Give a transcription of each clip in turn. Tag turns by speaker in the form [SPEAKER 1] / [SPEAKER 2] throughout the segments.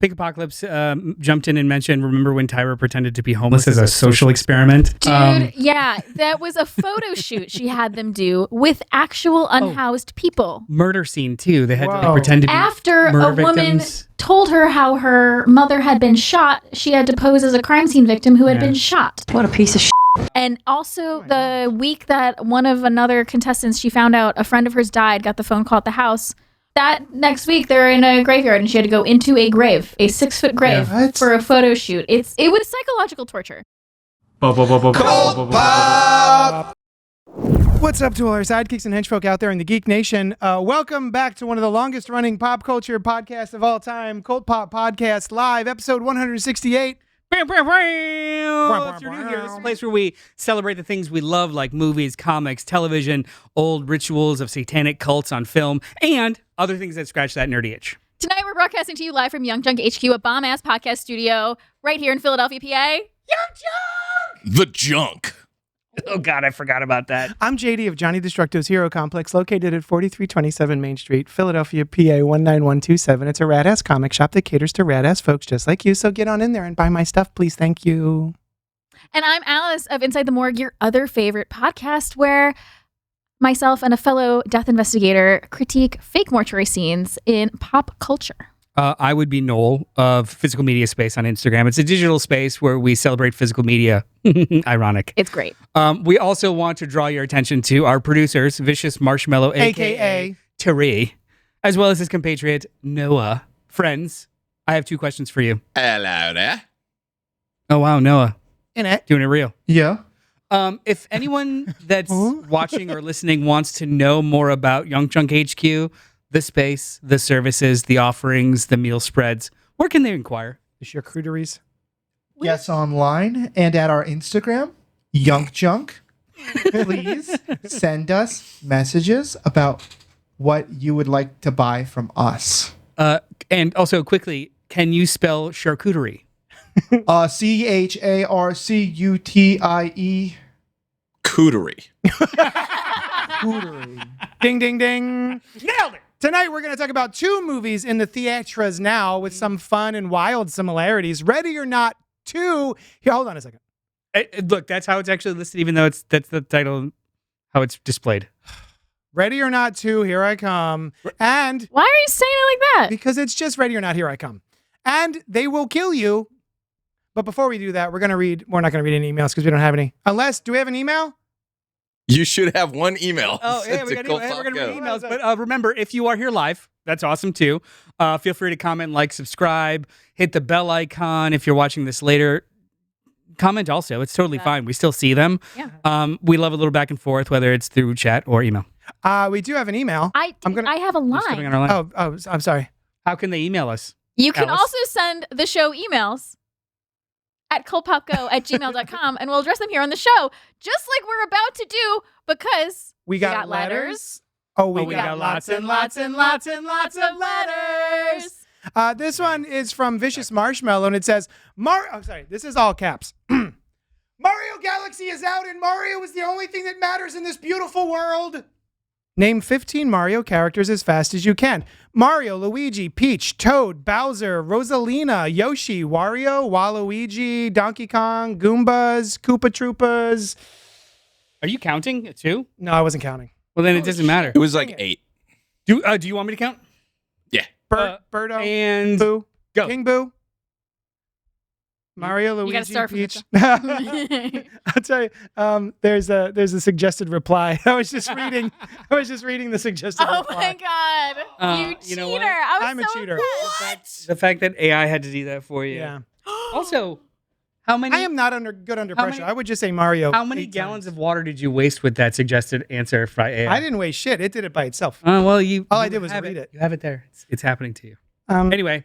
[SPEAKER 1] Pink Apocalypse jumped in and mentioned, remember when Tyra pretended to be homeless as a social experiment?
[SPEAKER 2] Dude, yeah, that was a photo shoot she had them do with actual unhoused people.
[SPEAKER 1] Murder scene, too. They had to
[SPEAKER 3] Whoa.
[SPEAKER 1] pretend to be
[SPEAKER 2] After
[SPEAKER 1] murder
[SPEAKER 2] a woman
[SPEAKER 1] victims.
[SPEAKER 2] told her how her mother had been shot, she had to pose as a crime scene victim who had been shot.
[SPEAKER 4] What a piece of shit.
[SPEAKER 2] And also the week that one of another contestants, she found out a friend of hers died, got the phone call at the house. That next week, they're in a graveyard and she had to go into a grave, a 6-foot grave, for a photo shoot. It was psychological torture.
[SPEAKER 3] CultPOP! What's up to all our sidekicks and henchfolk out there in the Geek Nation? Welcome back to one of the longest running pop culture podcasts of all time, CultPOP Podcast Live, episode 168.
[SPEAKER 1] If you're new here, this is a place where we celebrate the things we love, like movies, comics, television, old rituals of satanic cults on film, and other things that scratch that nerdy itch.
[SPEAKER 2] Tonight, we're broadcasting to you live from Yunkjunk HQ, a bomb-ass podcast studio right here in Philadelphia, PA.
[SPEAKER 1] Yunkjunk!
[SPEAKER 5] The junk.
[SPEAKER 1] Oh, God, I forgot about that.
[SPEAKER 3] I'm JD of Johnny Destructo's Hero Complex, located at 4327 Main Street, Philadelphia, PA 19127. It's a rad-ass comic shop that caters to rad-ass folks just like you, so get on in there and buy my stuff, please. Thank you.
[SPEAKER 2] And I'm Alice of Inside the Morgue, your other favorite podcast, where myself and a fellow death investigator critique fake mortuary scenes in pop culture.
[SPEAKER 1] I would be Noel of Physical Media Space on Instagram. It's a digital space where we celebrate physical media. Ironic.
[SPEAKER 2] It's great.
[SPEAKER 1] We also want to draw your attention to our producers, Vicious Marshmallow, a.k.a. Terry, as well as his compatriot, Noah. Friends, I have two questions for you.
[SPEAKER 5] Hello there.
[SPEAKER 1] Oh, wow, Noah.
[SPEAKER 3] In it.
[SPEAKER 1] Doing it real.
[SPEAKER 3] Yeah.
[SPEAKER 1] If anyone that's watching or listening wants to know more about Yunkjunk HQ, the space, the services, the offerings, the meal spreads, where can they inquire?
[SPEAKER 3] The charcuteries.
[SPEAKER 6] Yes, online and at our Instagram, Yunkjunk. Please send us messages about what you would like to buy from us.
[SPEAKER 1] And also, quickly, can you spell charcuterie?
[SPEAKER 6] CHARCUTIE.
[SPEAKER 5] Cootery.
[SPEAKER 6] Cootery.
[SPEAKER 3] Ding, ding, ding. Nailed it. Tonight, we're going to talk about two movies in the theaters now with some fun and wild similarities. Ready or Not 2. Here, hold on a second.
[SPEAKER 1] Look, that's how it's actually listed, even though that's the title, how it's displayed.
[SPEAKER 3] Ready or Not 2, Here I Come. And
[SPEAKER 2] Why are you saying it like that?
[SPEAKER 3] because it's just Ready or Not, Here I Come. And they will kill you. But before we do that, we're not going to read any emails because we don't have any. Unless, do we have an email?
[SPEAKER 5] You should have one email.
[SPEAKER 1] Oh, yeah, we're going to read emails. But remember, if you are here live, that's awesome too. Feel free to comment, like, subscribe, hit the bell icon. If you're watching this later, comment also. It's totally fine. We still see them.
[SPEAKER 2] Yeah.
[SPEAKER 1] We love a little back and forth, whether it's through chat or email.
[SPEAKER 3] We do have an email.
[SPEAKER 2] I have a
[SPEAKER 1] Who's coming on
[SPEAKER 2] line.
[SPEAKER 1] our line?
[SPEAKER 3] Oh, I'm sorry.
[SPEAKER 1] How can they email us?
[SPEAKER 2] You can
[SPEAKER 1] Alice?
[SPEAKER 2] also send the show emails at cultpopgo@gmail.com, and we'll address them here on the show, just like we're about to do, because
[SPEAKER 3] We got letters. We
[SPEAKER 1] we
[SPEAKER 3] got
[SPEAKER 1] got
[SPEAKER 3] lots and lots and lots and lots of letters. This one is from Vicious Marshmallow, and it says, this is all caps. Mario Galaxy is out, and Mario is the only thing that matters in this beautiful world. Name 15 Mario characters as fast as you can. Mario, Luigi, Peach, Toad, Bowser, Rosalina, Yoshi, Wario, Waluigi, Donkey Kong, Goombas, Koopa Troopas.
[SPEAKER 1] Are you counting too?
[SPEAKER 3] No, I wasn't counting.
[SPEAKER 1] Well, then it doesn't matter.
[SPEAKER 5] It was like 8.
[SPEAKER 1] Do you want me to count?
[SPEAKER 5] Yeah.
[SPEAKER 3] Birdo,
[SPEAKER 1] And
[SPEAKER 3] Boo,
[SPEAKER 1] go.
[SPEAKER 3] King Boo, Mario, Luigi,
[SPEAKER 2] gotta start from the
[SPEAKER 3] Peach. I'll tell you. There's a suggested reply. I was just reading the suggested
[SPEAKER 2] Oh
[SPEAKER 3] reply.
[SPEAKER 2] my God. You cheater.
[SPEAKER 1] you know what?
[SPEAKER 3] I'm a
[SPEAKER 2] so
[SPEAKER 3] cheater.
[SPEAKER 2] impressed.
[SPEAKER 1] The fact that AI had to do that for you.
[SPEAKER 3] Yeah.
[SPEAKER 1] Also, how many?
[SPEAKER 3] I am not good under
[SPEAKER 1] How
[SPEAKER 3] pressure.
[SPEAKER 1] many-
[SPEAKER 3] I would just say Mario.
[SPEAKER 1] How many
[SPEAKER 3] 8
[SPEAKER 1] gallons
[SPEAKER 3] times.
[SPEAKER 1] of water did you waste with that suggested answer by AI?
[SPEAKER 3] I didn't waste shit. It did it by itself.
[SPEAKER 1] Well,
[SPEAKER 3] All I
[SPEAKER 1] you
[SPEAKER 3] did was
[SPEAKER 1] have
[SPEAKER 3] read it.
[SPEAKER 1] You have it there. It's happening to you.
[SPEAKER 3] Um,
[SPEAKER 1] Anyway,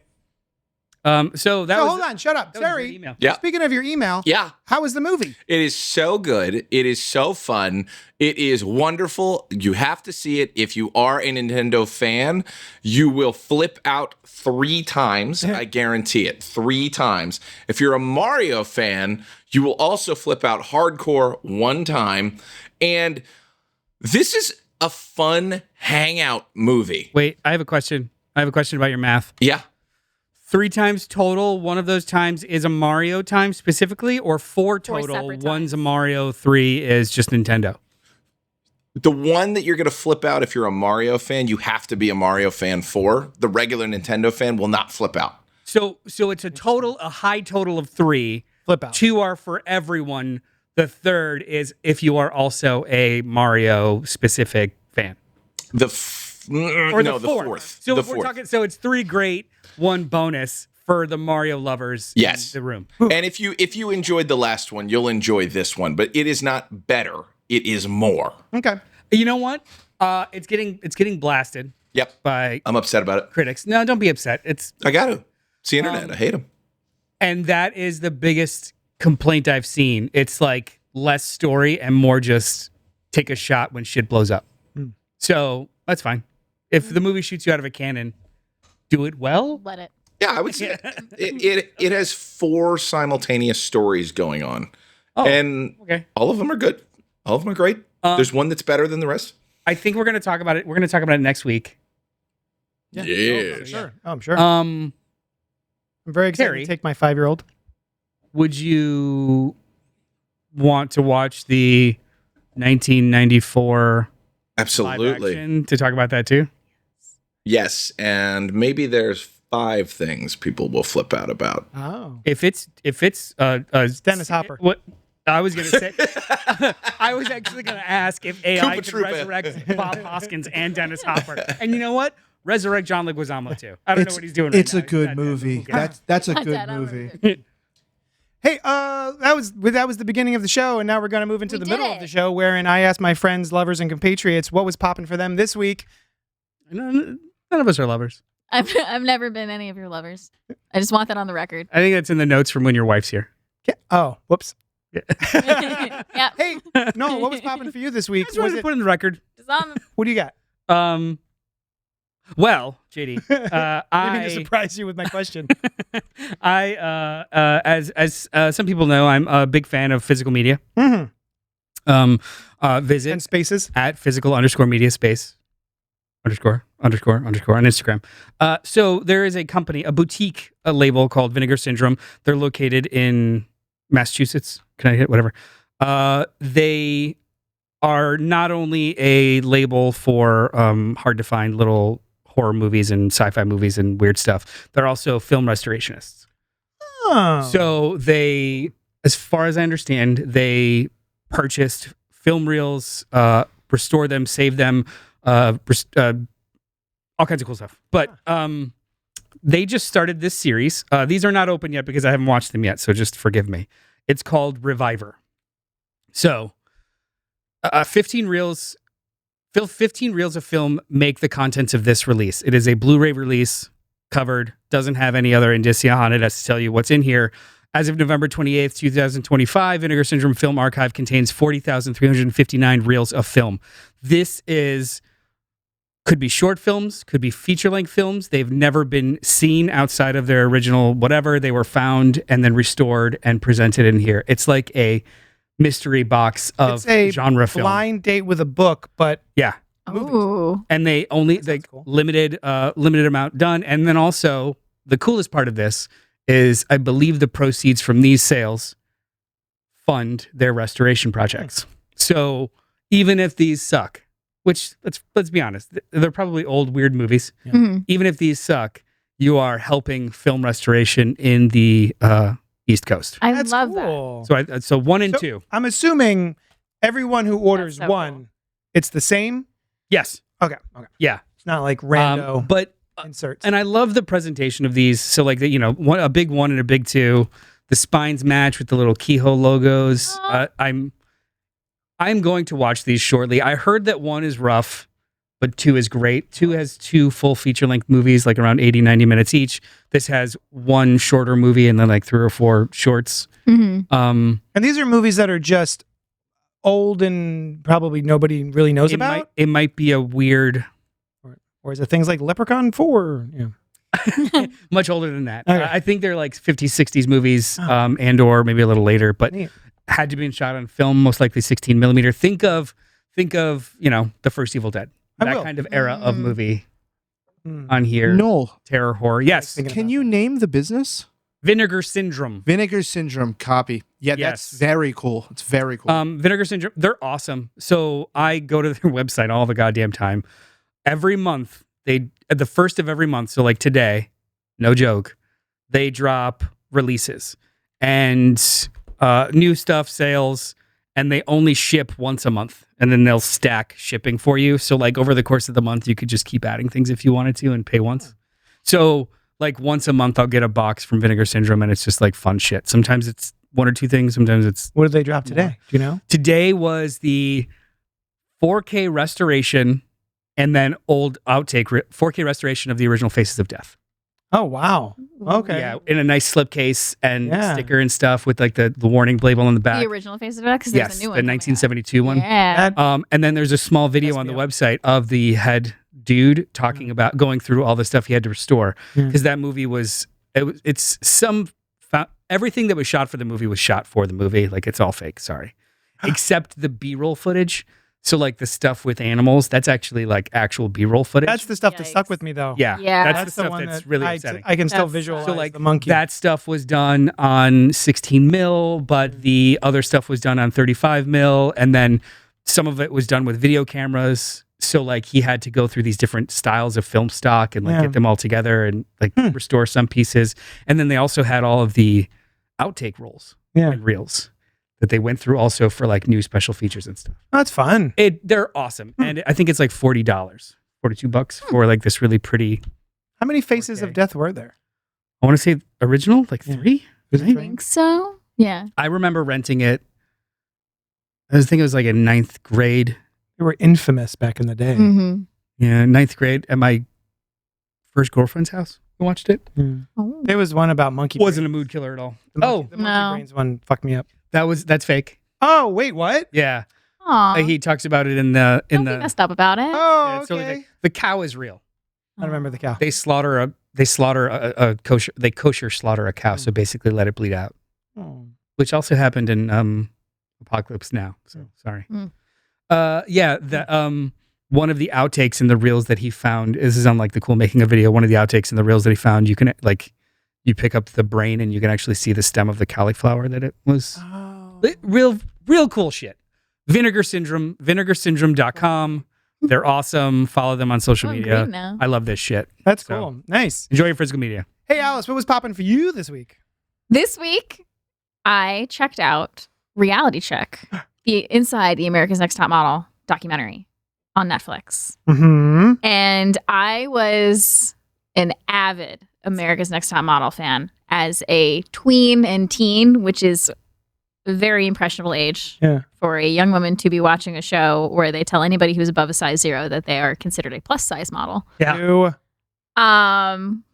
[SPEAKER 1] so that was.
[SPEAKER 3] hold on, shut up,
[SPEAKER 1] that was a
[SPEAKER 3] Terry.
[SPEAKER 1] good email.
[SPEAKER 5] Yeah.
[SPEAKER 3] Speaking of your email,
[SPEAKER 5] Yeah.
[SPEAKER 3] how was the movie?
[SPEAKER 5] It is so good. It is so fun. It is wonderful. You have to see it. If you are a Nintendo fan, you will flip out 3 times. I guarantee it. 3 times. If you're a Mario fan, you will also flip out hardcore 1 time. And this is a fun hangout movie.
[SPEAKER 1] Wait, I have a question. I have a question about your math.
[SPEAKER 5] Yeah.
[SPEAKER 1] 3 times total. One of those times is a Mario time specifically, or 4 total.
[SPEAKER 2] separate
[SPEAKER 1] One's
[SPEAKER 2] times.
[SPEAKER 1] a Mario, 3 is just Nintendo.
[SPEAKER 5] The one that you're going to flip out if you're a Mario fan, you have to be a Mario fan for. The regular Nintendo fan will not flip out.
[SPEAKER 1] So it's a high total of 3.
[SPEAKER 3] Flip out.
[SPEAKER 1] 2 are for everyone. The third is if you are also a Mario specific fan.
[SPEAKER 5] The
[SPEAKER 1] fourth. So
[SPEAKER 5] the
[SPEAKER 1] if we're
[SPEAKER 5] fourth.
[SPEAKER 1] talking, so it's 3 great, 1 bonus for the Mario lovers
[SPEAKER 5] Yes.
[SPEAKER 1] in the room.
[SPEAKER 5] And if you enjoyed the last one, you'll enjoy this one. But it is not better. It is more.
[SPEAKER 3] Okay.
[SPEAKER 1] You know what? It's getting blasted
[SPEAKER 5] Yep.
[SPEAKER 1] by
[SPEAKER 5] I'm upset about it.
[SPEAKER 1] critics. No, don't be upset.
[SPEAKER 5] I got to. It's the internet. I hate them.
[SPEAKER 1] And that is the biggest complaint I've seen. It's like less story and more just take a shot when shit blows up. So that's fine. If the movie shoots you out of a cannon, do it well.
[SPEAKER 2] Let it.
[SPEAKER 5] Yeah, I would say it has 4 simultaneous stories going on.
[SPEAKER 1] Oh,
[SPEAKER 5] And
[SPEAKER 1] okay.
[SPEAKER 5] all of them are good. All of them are great. There's one that's better than the rest.
[SPEAKER 1] I think we're going to talk about it. We're going to talk about it next week.
[SPEAKER 5] Yeah.
[SPEAKER 3] Sure. Oh, I'm sure.
[SPEAKER 1] Um,
[SPEAKER 3] I'm very excited
[SPEAKER 1] Carrie.
[SPEAKER 3] to take my 5-year-old.
[SPEAKER 1] would you want to watch the 1994 live
[SPEAKER 5] Absolutely.
[SPEAKER 1] action to talk about that too?
[SPEAKER 5] Yes, and maybe there's 5 things people will flip out about.
[SPEAKER 3] Oh.
[SPEAKER 1] If it's
[SPEAKER 3] Dennis Hopper.
[SPEAKER 1] What I was gonna say, I was actually gonna ask if AI
[SPEAKER 5] Koopa
[SPEAKER 1] could
[SPEAKER 5] Troopa.
[SPEAKER 1] resurrect Bob Hoskins and Dennis Hopper. And you know what? Resurrect John Leguizamo too. I don't know what he's doing.
[SPEAKER 6] It's
[SPEAKER 1] right
[SPEAKER 6] a
[SPEAKER 1] now.
[SPEAKER 6] good
[SPEAKER 1] He's not dead,
[SPEAKER 6] movie.
[SPEAKER 1] but who cares?
[SPEAKER 6] That's a
[SPEAKER 2] Not
[SPEAKER 6] good
[SPEAKER 2] dead, I
[SPEAKER 6] movie.
[SPEAKER 2] remember.
[SPEAKER 3] Hey, that was the beginning of the show, and now we're going to move into
[SPEAKER 2] We
[SPEAKER 3] the
[SPEAKER 2] did
[SPEAKER 3] middle
[SPEAKER 2] it.
[SPEAKER 3] of the show, wherein I asked my friends, lovers, and compatriots what was popping for them this week.
[SPEAKER 1] None of us are lovers.
[SPEAKER 2] I've never been any of your lovers. I just want that on the record.
[SPEAKER 1] I think that's in the notes from when your wife's here.
[SPEAKER 3] Oh, whoops.
[SPEAKER 2] Yeah.
[SPEAKER 3] Hey, Noel, what was popping for you this week?
[SPEAKER 1] I just wanted
[SPEAKER 3] Was
[SPEAKER 1] to
[SPEAKER 3] it,
[SPEAKER 1] put in the record.
[SPEAKER 2] Just on-
[SPEAKER 3] what do you got?
[SPEAKER 1] Well, JD,
[SPEAKER 3] I didn't mean to surprise you with my question.
[SPEAKER 1] as some people know, I'm a big fan of physical media.
[SPEAKER 3] Mm-hmm.
[SPEAKER 1] Visit
[SPEAKER 3] And spaces.
[SPEAKER 1] at physical_media space _ on Instagram. So there is a company, a boutique, a label called Vinegar Syndrome. They're located in Massachusetts, Connecticut, whatever. They are not only a label for hard to find little horror movies and sci-fi movies and weird stuff, they're also film restorationists.
[SPEAKER 3] Oh.
[SPEAKER 1] So they, as far as I understand, they purchased film reels, restore them, save them, all kinds of cool stuff. But they just started this series. These are not open yet because I haven't watched them yet, so just forgive me. It's called Reviver. So 15 reels of film make the contents of this release. It is a Blu-ray release, covered, doesn't have any other indicia on it as to tell you what's in here. As of November 28th, 2025, Vinegar Syndrome Film Archive contains 40,359 reels of film. This could be short films, could be feature-length films. They've never been seen outside of their original whatever. They were found and then restored and presented in here. It's like a mystery box of
[SPEAKER 3] It's a
[SPEAKER 1] genre film.
[SPEAKER 3] blind date with a book, but
[SPEAKER 1] Yeah.
[SPEAKER 2] Ooh.
[SPEAKER 1] And they only
[SPEAKER 3] sounds cool.
[SPEAKER 1] limited amount done. And then also the coolest part of this is I believe the proceeds from these sales fund their restoration projects. So even if these suck, which let's be honest, they're probably old weird movies.
[SPEAKER 2] Mhm.
[SPEAKER 1] Even if these suck, you are helping film restoration in the East Coast.
[SPEAKER 2] I
[SPEAKER 3] that's
[SPEAKER 2] love that.
[SPEAKER 3] cool.
[SPEAKER 1] So 1 and
[SPEAKER 3] So,
[SPEAKER 1] 2.
[SPEAKER 3] I'm assuming everyone who orders
[SPEAKER 2] That's so
[SPEAKER 3] one,
[SPEAKER 2] cool.
[SPEAKER 3] it's the same.
[SPEAKER 1] Yes.
[SPEAKER 3] Okay.
[SPEAKER 1] Yeah.
[SPEAKER 3] It's not like rando
[SPEAKER 1] But
[SPEAKER 3] inserts.
[SPEAKER 1] and I love the presentation of these. So like a big 1 and a big 2. The spines match with the little keyhole logos.
[SPEAKER 2] Aw.
[SPEAKER 1] I'm going to watch these shortly. I heard that 1 is rough, but 2 is great. 2 has 2 full feature-length movies, like around 80, 90 minutes each. This has 1 shorter movie and then like 3 or 4 shorts.
[SPEAKER 2] Mhm.
[SPEAKER 3] and these are movies that are just old and probably nobody really knows about.
[SPEAKER 1] It might be a weird,
[SPEAKER 3] Or is it things like Leprechaun 4? Yeah.
[SPEAKER 1] much older than that.
[SPEAKER 3] Okay.
[SPEAKER 1] I think they're like 50s, 60s movies,
[SPEAKER 3] Oh.
[SPEAKER 1] and or maybe a little later, but
[SPEAKER 3] Neat.
[SPEAKER 1] had to be shot on film, most likely 16 millimeter. Think of the first Evil Dead,
[SPEAKER 3] I
[SPEAKER 1] that
[SPEAKER 3] will.
[SPEAKER 1] kind of era of
[SPEAKER 2] Mm.
[SPEAKER 1] movie. on here.
[SPEAKER 6] Noel,
[SPEAKER 1] Terror horror. Yes.
[SPEAKER 6] can you name the business?
[SPEAKER 1] Vinegar Syndrome.
[SPEAKER 6] Vinegar Syndrome. Copy. Yeah,
[SPEAKER 1] Yes.
[SPEAKER 6] that's very cool. It's very cool.
[SPEAKER 1] Vinegar Syndrome. They're awesome. So I go to their website all the goddamn time. Every month, at the first of every month, so like today, no joke, they drop releases and new stuff, sales, and they only ship once a month, and then they'll stack shipping for you. So like over the course of the month, you could just keep adding things if you wanted to and pay once. So like once a month, I'll get a box from Vinegar Syndrome, and it's just like fun shit. Sometimes it's one or two things. Sometimes it's
[SPEAKER 3] What did they drop today? Do you know?
[SPEAKER 1] Today was the 4K restoration and then old outtake 4K restoration of the original Faces of Death.
[SPEAKER 3] Oh, wow. Okay.
[SPEAKER 1] Yeah, in a nice slipcase and
[SPEAKER 3] Yeah.
[SPEAKER 1] sticker and stuff with like the warning label on the back.
[SPEAKER 2] The original Face of It, because
[SPEAKER 1] Yes,
[SPEAKER 2] there's a
[SPEAKER 1] the
[SPEAKER 2] new one. coming out.
[SPEAKER 1] 1972 one.
[SPEAKER 2] Yeah.
[SPEAKER 3] That-
[SPEAKER 1] And then there's a small video
[SPEAKER 3] Messed
[SPEAKER 1] on the
[SPEAKER 3] me up.
[SPEAKER 1] website of the head dude talking about going through all the stuff he had to restore because that movie everything that was shot for the movie was shot for the movie. Like it's all fake. Sorry, except the B-roll footage. So like the stuff with animals, that's actually like actual B-roll footage.
[SPEAKER 3] That's the stuff that stuck
[SPEAKER 2] Yikes.
[SPEAKER 3] with me, though.
[SPEAKER 1] yeah,
[SPEAKER 2] Yeah.
[SPEAKER 1] That's
[SPEAKER 3] That's
[SPEAKER 1] the
[SPEAKER 3] the
[SPEAKER 1] stuff
[SPEAKER 3] one
[SPEAKER 1] that's
[SPEAKER 3] that
[SPEAKER 1] really
[SPEAKER 3] I
[SPEAKER 1] upsetting.
[SPEAKER 3] can still
[SPEAKER 2] That's-
[SPEAKER 3] visualize
[SPEAKER 1] So like
[SPEAKER 3] the monkey.
[SPEAKER 1] that stuff was done on 16 mil, but the other stuff was done on 35 mil, and then some of it was done with video cameras. So like he had to go through these different styles of film stock and like
[SPEAKER 3] Yeah.
[SPEAKER 1] get them all together and like restore some pieces. And then they also had all of the outtake rolls and reels that they went through also for like new special features and stuff.
[SPEAKER 3] That's fun.
[SPEAKER 1] They're awesome, and I think it's like $40, $42 for like this really pretty.
[SPEAKER 3] How many Faces
[SPEAKER 1] Okay.
[SPEAKER 3] of Death were there?
[SPEAKER 1] I want to say original, like
[SPEAKER 3] Yeah.
[SPEAKER 1] 3.
[SPEAKER 3] Was it
[SPEAKER 1] Right?
[SPEAKER 2] I think so. Yeah.
[SPEAKER 1] I remember renting it. I think it was like in 9th grade.
[SPEAKER 3] They were infamous back in the day.
[SPEAKER 2] Mm-hmm.
[SPEAKER 1] Yeah, 9th grade at my first girlfriend's house. I watched it.
[SPEAKER 2] Oh.
[SPEAKER 3] There was one about monkey.
[SPEAKER 1] Wasn't a
[SPEAKER 3] brains.
[SPEAKER 1] mood killer at all.
[SPEAKER 3] The monkey, the
[SPEAKER 2] No.
[SPEAKER 3] monkey brains one fucked me up.
[SPEAKER 1] That's fake.
[SPEAKER 3] Oh wait, what?
[SPEAKER 1] Yeah,
[SPEAKER 2] Aw.
[SPEAKER 1] he talks about it in the
[SPEAKER 2] Don't be messed up about it.
[SPEAKER 3] Oh,
[SPEAKER 1] yeah, it's totally
[SPEAKER 3] okay.
[SPEAKER 1] fake. The cow is real.
[SPEAKER 3] I remember the cow.
[SPEAKER 1] They slaughter a kosher. They kosher slaughter a cow, so basically let it bleed out.
[SPEAKER 3] Oh.
[SPEAKER 1] Which also happened in Apocalypse Now. So sorry.
[SPEAKER 2] Mm.
[SPEAKER 1] Yeah, one of the outtakes in the reels that he found, this is on like the Cool Making a Video, one of the outtakes in the reels that he found, you can like, you pick up the brain and you can actually see the stem of the cauliflower that it was.
[SPEAKER 3] Oh.
[SPEAKER 1] Real cool shit. Vinegar Syndrome, vinegarsyndrome.com. They're awesome. Follow them on social
[SPEAKER 2] Oh,
[SPEAKER 1] media.
[SPEAKER 2] great now.
[SPEAKER 1] I love this shit.
[SPEAKER 3] That's
[SPEAKER 1] So-
[SPEAKER 3] cool. Nice.
[SPEAKER 1] Enjoy your physical media.
[SPEAKER 3] Hey Alice, what was popping for you this week?
[SPEAKER 2] This week, I checked out Reality Check, inside the America's Next Top Model documentary on Netflix.
[SPEAKER 3] Mm-hmm.
[SPEAKER 2] And I was an avid America's Next Top Model fan as a tween and teen, which is a very impressionable age
[SPEAKER 3] Yeah.
[SPEAKER 2] for a young woman to be watching a show where they tell anybody who's above a size 0 that they are considered a plus size model.
[SPEAKER 1] Yeah.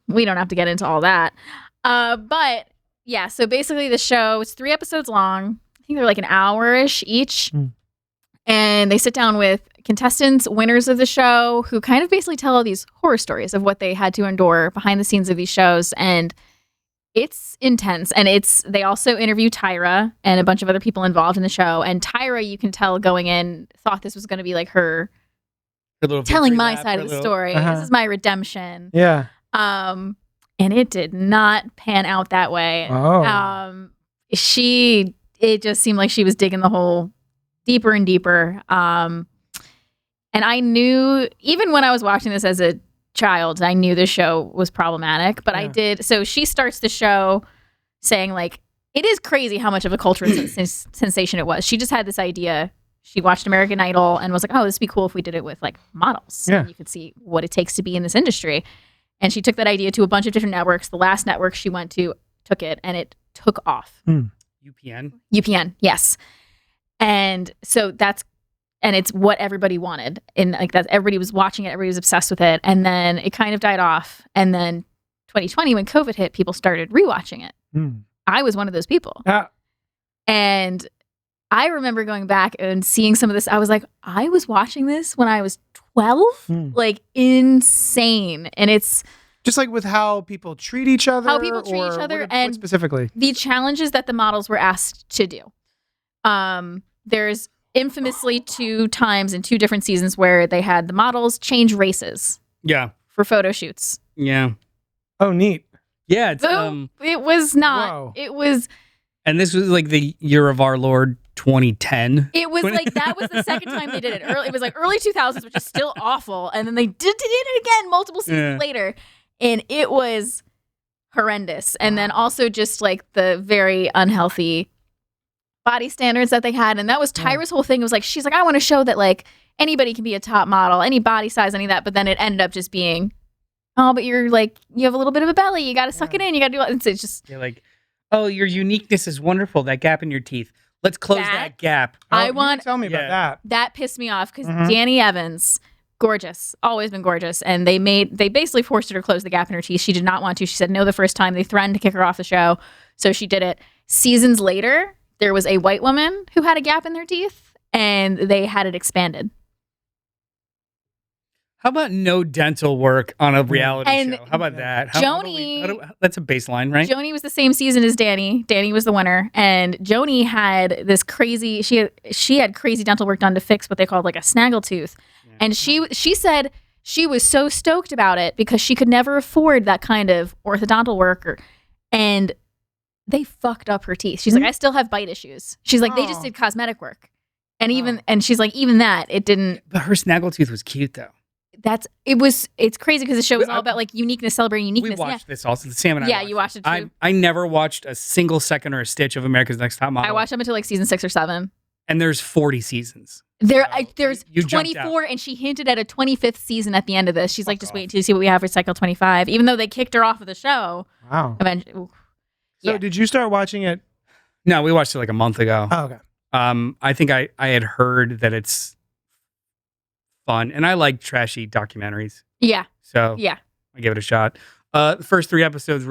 [SPEAKER 2] We don't have to get into all that. But yeah, so basically the show is 3 episodes long. I think they're like an hour-ish each.
[SPEAKER 3] Mm.
[SPEAKER 2] And they sit down with contestants, winners of the show, who kind of basically tell all these horror stories of what they had to endure behind the scenes of these shows. And it's intense. And they also interview Tyra and a bunch of other people involved in the show. And Tyra, you can tell going in, thought this was going to be like her telling my side of the story.
[SPEAKER 3] Uh-huh.
[SPEAKER 2] This is my redemption.
[SPEAKER 3] Yeah.
[SPEAKER 2] And it did not pan out that way.
[SPEAKER 3] Oh.
[SPEAKER 2] It just seemed like she was digging the hole deeper and deeper. And I knew, even when I was watching this as a child, I knew the show was problematic, but
[SPEAKER 3] Yeah.
[SPEAKER 2] so she starts the show saying like, it is crazy how much of a cultural sensation it was. She just had this idea. She watched American Idol and was like, oh, this would be cool if we did it with like models.
[SPEAKER 3] Yeah.
[SPEAKER 2] You could see what it takes to be in this industry. And she took that idea to a bunch of different networks. The last network she went to took it and it took off. UPN, yes. And so it's what everybody wanted. And like that, everybody was watching it, everybody was obsessed with it. And then it kind of died off. And then 2020, when COVID hit, people started rewatching it.
[SPEAKER 3] Mm.
[SPEAKER 2] I was one of those people.
[SPEAKER 3] Yeah.
[SPEAKER 2] And I remember going back and seeing some of this. I was like, I was watching this when I was 12?
[SPEAKER 3] Mm.
[SPEAKER 2] Like insane. And it's
[SPEAKER 3] Just like with how people treat each other.
[SPEAKER 2] How people treat each
[SPEAKER 3] or
[SPEAKER 2] other
[SPEAKER 3] what
[SPEAKER 2] and-
[SPEAKER 3] specifically.
[SPEAKER 2] the challenges that the models were asked to do. There's infamously 2 times in 2 different seasons where they had the models change races
[SPEAKER 1] Yeah.
[SPEAKER 2] for photo shoots.
[SPEAKER 1] Yeah.
[SPEAKER 3] Oh, neat.
[SPEAKER 1] Yeah. It's
[SPEAKER 2] It was not.
[SPEAKER 3] Whoa.
[SPEAKER 2] It was.
[SPEAKER 1] and this was like the year of our Lord 2010.
[SPEAKER 2] It was like that was the second time they did it. It was like early 2000s, which is still awful, and then they did it again multiple seasons later, and it was horrendous. And then also just like the very unhealthy body standards that they had, and that was Tyra's whole thing. It was like she's like, I want to show that like anybody can be a top model, any body size, any of that. But then it ended up just being, oh, but you're like you have a little bit of a belly, you got to suck it in, you got to do it. It's just
[SPEAKER 1] You're like, oh, your uniqueness is wonderful. That gap in your teeth. Let's close that gap.
[SPEAKER 3] You didn't tell me about that.
[SPEAKER 2] that pissed me off because Danny Evans, gorgeous, always been gorgeous, and they basically forced her to close the gap in her teeth. She did not want to. She said no the first time. They threatened to kick her off the show, so she did it. Seasons later, there was a white woman who had a gap in their teeth, and they had it expanded.
[SPEAKER 1] How about no dental work on a reality
[SPEAKER 2] And
[SPEAKER 1] show? How about that?
[SPEAKER 2] Joni-
[SPEAKER 1] That's a baseline, right?
[SPEAKER 2] Joni was the same season as Danny. Danny was the winner, and Joni had this crazy. She had crazy dental work done to fix what they called like a snaggletooth, and she said she was so stoked about it because she could never afford that kind of orthodontal work, and they fucked up her teeth. She's like, I still have bite issues. She's like, they just did cosmetic work, and she's like, even that it didn't.
[SPEAKER 1] But her snaggletooth was cute though.
[SPEAKER 2] It's crazy because the show was all about like uniqueness, celebrating uniqueness.
[SPEAKER 1] We watched this also. Sam and I.
[SPEAKER 2] Yeah, you watched it too.
[SPEAKER 1] I never watched a single second or a stitch of America's Next Top Model.
[SPEAKER 2] I watched them until like season 6 or 7.
[SPEAKER 1] And there's 40 seasons.
[SPEAKER 2] There's
[SPEAKER 1] You jumped
[SPEAKER 2] 24, and she hinted at a 25th season at the end of this. She's like, just wait till you see what we have for cycle 25. Even though they kicked her off of the show.
[SPEAKER 3] Wow.
[SPEAKER 2] Eventually,
[SPEAKER 3] So did you start watching it?
[SPEAKER 1] No, we watched it like a month ago.
[SPEAKER 3] Oh, okay.
[SPEAKER 1] I think I had heard that it's fun, and I like trashy documentaries.
[SPEAKER 2] Yeah.
[SPEAKER 1] So
[SPEAKER 2] Yeah.
[SPEAKER 1] I gave it a shot. The first 3 episodes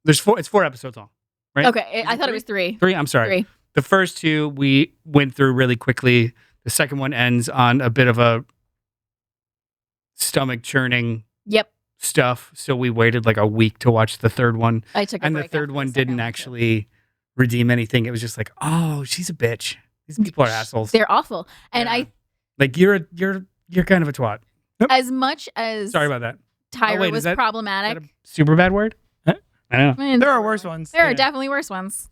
[SPEAKER 1] it's 4 episodes long, right?
[SPEAKER 2] Okay. I thought it was 3.
[SPEAKER 1] 3? I'm sorry.
[SPEAKER 2] 3.
[SPEAKER 1] The first 2 we went through really quickly. The second one ends on a bit of a stomach churning
[SPEAKER 2] Yep.
[SPEAKER 1] stuff. So we waited like a week to watch the third one.
[SPEAKER 2] I took a
[SPEAKER 1] And the
[SPEAKER 2] break
[SPEAKER 1] third
[SPEAKER 2] after
[SPEAKER 1] one
[SPEAKER 2] the second
[SPEAKER 1] didn't
[SPEAKER 2] one, too.
[SPEAKER 1] actually redeem anything. It was just like, oh, she's a bitch. These people are assholes.
[SPEAKER 2] They're awful. And
[SPEAKER 1] Yeah. Like you're kind of a twat.
[SPEAKER 2] as much as
[SPEAKER 1] Sorry about that.
[SPEAKER 2] Tyra
[SPEAKER 1] wait,
[SPEAKER 2] was
[SPEAKER 1] is that
[SPEAKER 2] problematic,
[SPEAKER 1] a super bad word? I don't know.
[SPEAKER 3] There are worse ones.
[SPEAKER 2] there are definitely worse ones.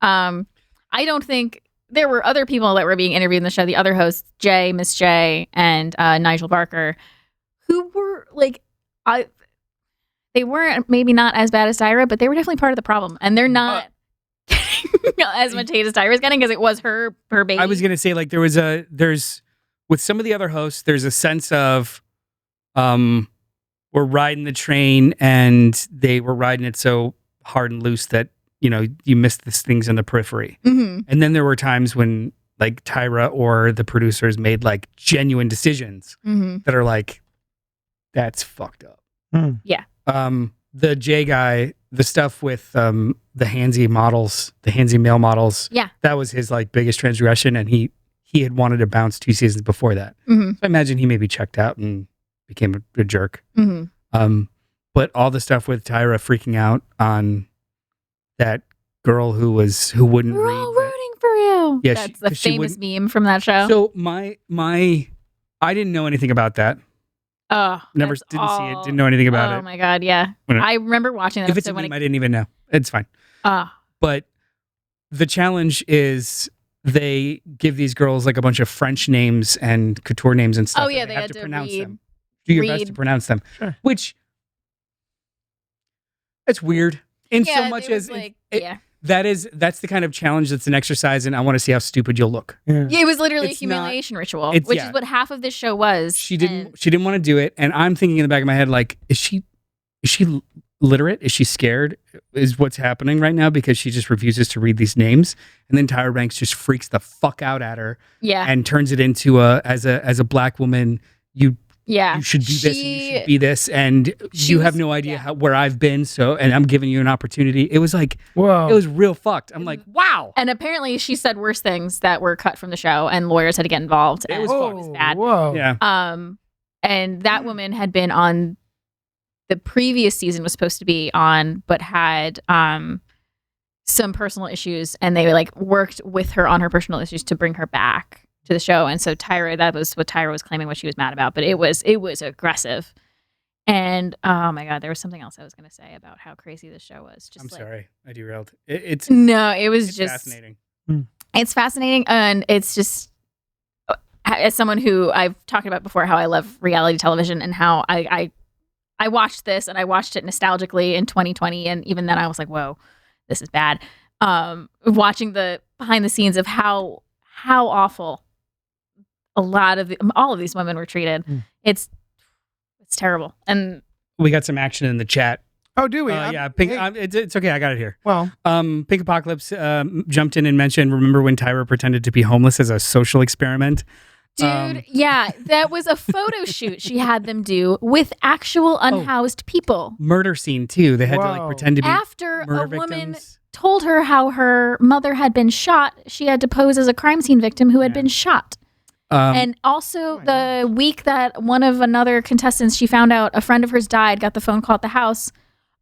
[SPEAKER 2] I don't think there were other people that were being interviewed in the show, the other hosts, Jay, Miss J, and Nigel Barker, who were like, they weren't maybe not as bad as Tyra, but they were definitely part of the problem, and they're not as much hate as Tyra's getting because it was her baby.
[SPEAKER 1] I was gonna say like there's with some of the other hosts, there's a sense of we're riding the train and they were riding it so hard and loose that you missed these things in the periphery.
[SPEAKER 2] Mm-hmm.
[SPEAKER 1] And then there were times when like Tyra or the producers made like genuine decisions
[SPEAKER 2] Mm-hmm.
[SPEAKER 1] that are like, that's fucked up.
[SPEAKER 2] Yeah.
[SPEAKER 1] The J guy, the stuff with the handsy models, the handsy male models.
[SPEAKER 2] Yeah.
[SPEAKER 1] That was his like biggest transgression, and he had wanted to bounce 2 seasons before that.
[SPEAKER 2] Mm-hmm.
[SPEAKER 1] So I imagine he maybe checked out and became a jerk.
[SPEAKER 2] Mm-hmm.
[SPEAKER 1] But all the stuff with Tyra freaking out on that girl who wouldn't
[SPEAKER 2] We're
[SPEAKER 1] read.
[SPEAKER 2] all rooting for you.
[SPEAKER 1] Yeah,
[SPEAKER 2] That's the
[SPEAKER 1] she
[SPEAKER 2] famous meme from that show.
[SPEAKER 1] So I didn't know anything about that.
[SPEAKER 2] Oh,
[SPEAKER 1] Never
[SPEAKER 2] that's
[SPEAKER 1] didn't see it.
[SPEAKER 2] all-
[SPEAKER 1] Didn't know anything about
[SPEAKER 2] Oh
[SPEAKER 1] it.
[SPEAKER 2] my god, yeah.
[SPEAKER 1] When it-
[SPEAKER 2] I remember watching that
[SPEAKER 1] If it's a
[SPEAKER 2] episode when
[SPEAKER 1] meme, I didn't even know. It's fine.
[SPEAKER 2] Ah,
[SPEAKER 1] But the challenge is they give these girls like a bunch of French names and couture names and stuff.
[SPEAKER 2] Oh, yeah,
[SPEAKER 1] and
[SPEAKER 2] they
[SPEAKER 1] have
[SPEAKER 2] had
[SPEAKER 1] to
[SPEAKER 2] to
[SPEAKER 1] pronounce
[SPEAKER 2] read-
[SPEAKER 1] them. Do your best to
[SPEAKER 2] read-
[SPEAKER 1] pronounce them.
[SPEAKER 3] Sure.
[SPEAKER 1] Which it's weird in
[SPEAKER 2] yeah,
[SPEAKER 1] so much
[SPEAKER 2] it was
[SPEAKER 1] as
[SPEAKER 2] like,
[SPEAKER 1] it- that's the kind of challenge that's an exercise, and I want to see how stupid you'll look.
[SPEAKER 3] Yeah.
[SPEAKER 2] Yeah, it was literally a
[SPEAKER 1] It's not-
[SPEAKER 2] humiliation ritual,
[SPEAKER 1] it's-
[SPEAKER 2] which
[SPEAKER 1] yeah.
[SPEAKER 2] is what half of this show was.
[SPEAKER 1] She didn't want to do it, and I'm thinking in the back of my head like, is she literate? Is she scared? Is what's happening right now because she just refuses to read these names, and then Tyra Banks just freaks the fuck out at her
[SPEAKER 2] Yeah,
[SPEAKER 1] and turns it into as a black woman, you should do this and you should be this, and you have no idea where I've been, and I'm giving you an opportunity. It was like,
[SPEAKER 3] Whoa.
[SPEAKER 1] it was real fucked. I'm like, wow.
[SPEAKER 2] And apparently she said worse things that were cut from the show, and lawyers had to get involved.
[SPEAKER 1] It
[SPEAKER 2] and
[SPEAKER 1] was
[SPEAKER 2] it was bad.
[SPEAKER 3] Whoa.
[SPEAKER 1] Yeah.
[SPEAKER 2] And that woman had been on the previous season, was supposed to be on, but had some personal issues, and they like worked with her on her personal issues to bring her back to the show. And so that was what Tyra was claiming what she was mad about, but it was aggressive. And oh my God, there was something else I was going to say about how crazy this show was.
[SPEAKER 1] I'm sorry, I derailed. It's
[SPEAKER 2] just
[SPEAKER 1] fascinating.
[SPEAKER 2] It's fascinating, and it's just as someone who I've talked about before, how I love reality television and how I watched this and I watched it nostalgically in 2020, and even then I was like, whoa, this is bad. Watching the behind the scenes of how awful all of these women were treated. It's terrible. And
[SPEAKER 1] we got some action in the chat.
[SPEAKER 3] Oh, do we?
[SPEAKER 1] Yeah, Pink. It's okay. I got it here.
[SPEAKER 3] Well,
[SPEAKER 1] Pink Apocalypse jumped in and mentioned, remember when Tyra pretended to be homeless as a social experiment?
[SPEAKER 2] Dude, yeah, that was a photo shoot she had them do with actual unhoused people.
[SPEAKER 1] Murder scene too. They had to like pretend to be
[SPEAKER 2] after
[SPEAKER 1] murder
[SPEAKER 2] a woman
[SPEAKER 1] victims.
[SPEAKER 2] Told her how her mother had been shot. She had to pose as a crime scene victim who had been shot. And also the week that one of another contestants, she found out a friend of hers died, got the phone call at the house.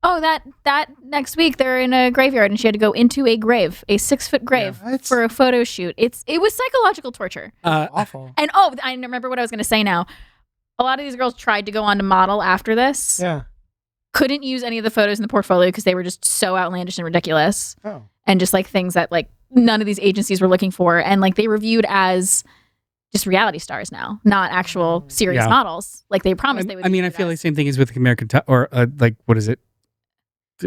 [SPEAKER 2] Oh, that next week they're in a graveyard and she had to go into a grave, a 6-foot grave for a photo shoot. It was psychological torture.
[SPEAKER 3] Awful.
[SPEAKER 2] And I remember what I was going to say now. A lot of these girls tried to go on to model after this.
[SPEAKER 3] Yeah.
[SPEAKER 2] Couldn't use any of the photos in the portfolio because they were just so outlandish and ridiculous.
[SPEAKER 3] Oh.
[SPEAKER 2] And just like things that like none of these agencies were looking for. And like they reviewed as just reality stars now, not actual serious models. Like they promised they would.
[SPEAKER 1] I mean, I feel like the same thing is with American or like what is it?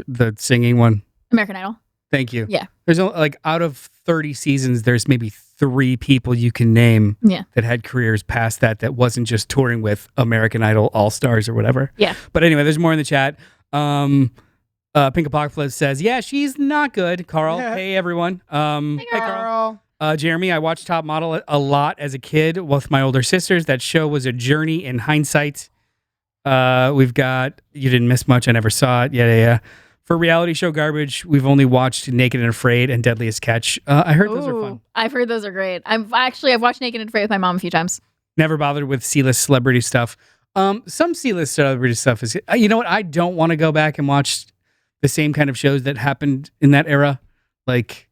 [SPEAKER 1] The singing one.
[SPEAKER 2] American Idol.
[SPEAKER 1] Thank you.
[SPEAKER 2] Yeah.
[SPEAKER 1] There's like out of 30 seasons, there's maybe 3 people you can name that had careers past that wasn't just touring with American Idol All Stars or whatever.
[SPEAKER 2] Yeah.
[SPEAKER 1] But anyway, there's more in the chat. Pink Apocalypse says, yeah, she's not good. Carl. Hey, everyone.
[SPEAKER 2] Hey, Carl.
[SPEAKER 1] Jeremy, I watched Top Model a lot as a kid with my older sisters. That show was a journey in hindsight. We've got You Didn't Miss Much. I never saw it. Yeah. For reality show garbage, we've only watched Naked and Afraid and Deadliest Catch. I heard those are fun.
[SPEAKER 2] I've heard those are great. I've watched Naked and Afraid with my mom a few times.
[SPEAKER 1] Never bothered with C-list celebrity stuff. Some C-list celebrity stuff is, you know what? I don't want to go back and watch the same kind of shows that happened in that era, like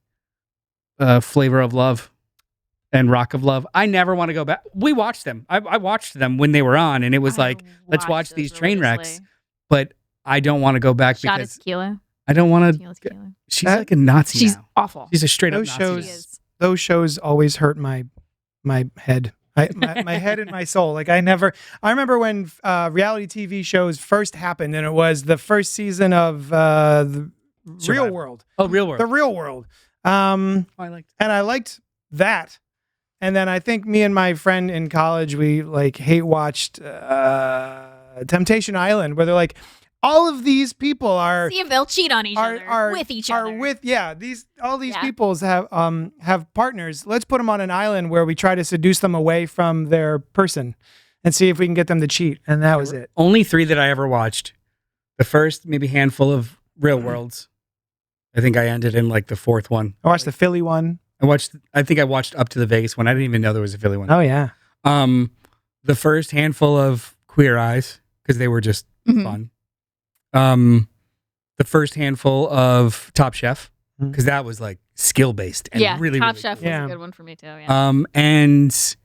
[SPEAKER 1] Flavor of Love and Rock of Love. I never want to go back. We watched them. I watched them when they were on, and it was like, let's watch these train wrecks. But I don't want to go back
[SPEAKER 2] Shot
[SPEAKER 1] because
[SPEAKER 2] at tequila.
[SPEAKER 1] I don't want to. She's like a Nazi.
[SPEAKER 2] She's
[SPEAKER 1] now.
[SPEAKER 2] awful.
[SPEAKER 1] She's a straight up
[SPEAKER 3] Those
[SPEAKER 1] Nazi.
[SPEAKER 3] shows, those shows always hurt my head. My head and my soul. Like I remember when reality TV shows first happened, and it was the first season of the Real World.
[SPEAKER 1] Oh, Real World.
[SPEAKER 3] The Real World.
[SPEAKER 1] I
[SPEAKER 3] liked that. And then I think me and my friend in college, we like hate watched Temptation Island, where they're like, all of these people are
[SPEAKER 2] see if they'll cheat on each other with each other.
[SPEAKER 3] All these peoples have partners. Let's put them on an island where we try to seduce them away from their person and see if we can get them to cheat. And that was it.
[SPEAKER 1] Only 3 that I ever watched. The first maybe handful of Real Worlds. I think I ended in like the 4th one.
[SPEAKER 3] I watched the Philly one.
[SPEAKER 1] I think I watched up to the Vegas one. I didn't even know there was a Philly one.
[SPEAKER 3] Oh yeah.
[SPEAKER 1] The first handful of Queer Eyes, because they were just fun. The first handful of Top Chef, because that was like skill based and really
[SPEAKER 2] Top
[SPEAKER 1] really
[SPEAKER 2] Chef
[SPEAKER 1] cool.
[SPEAKER 2] was a good one for me too. Yeah.
[SPEAKER 1] And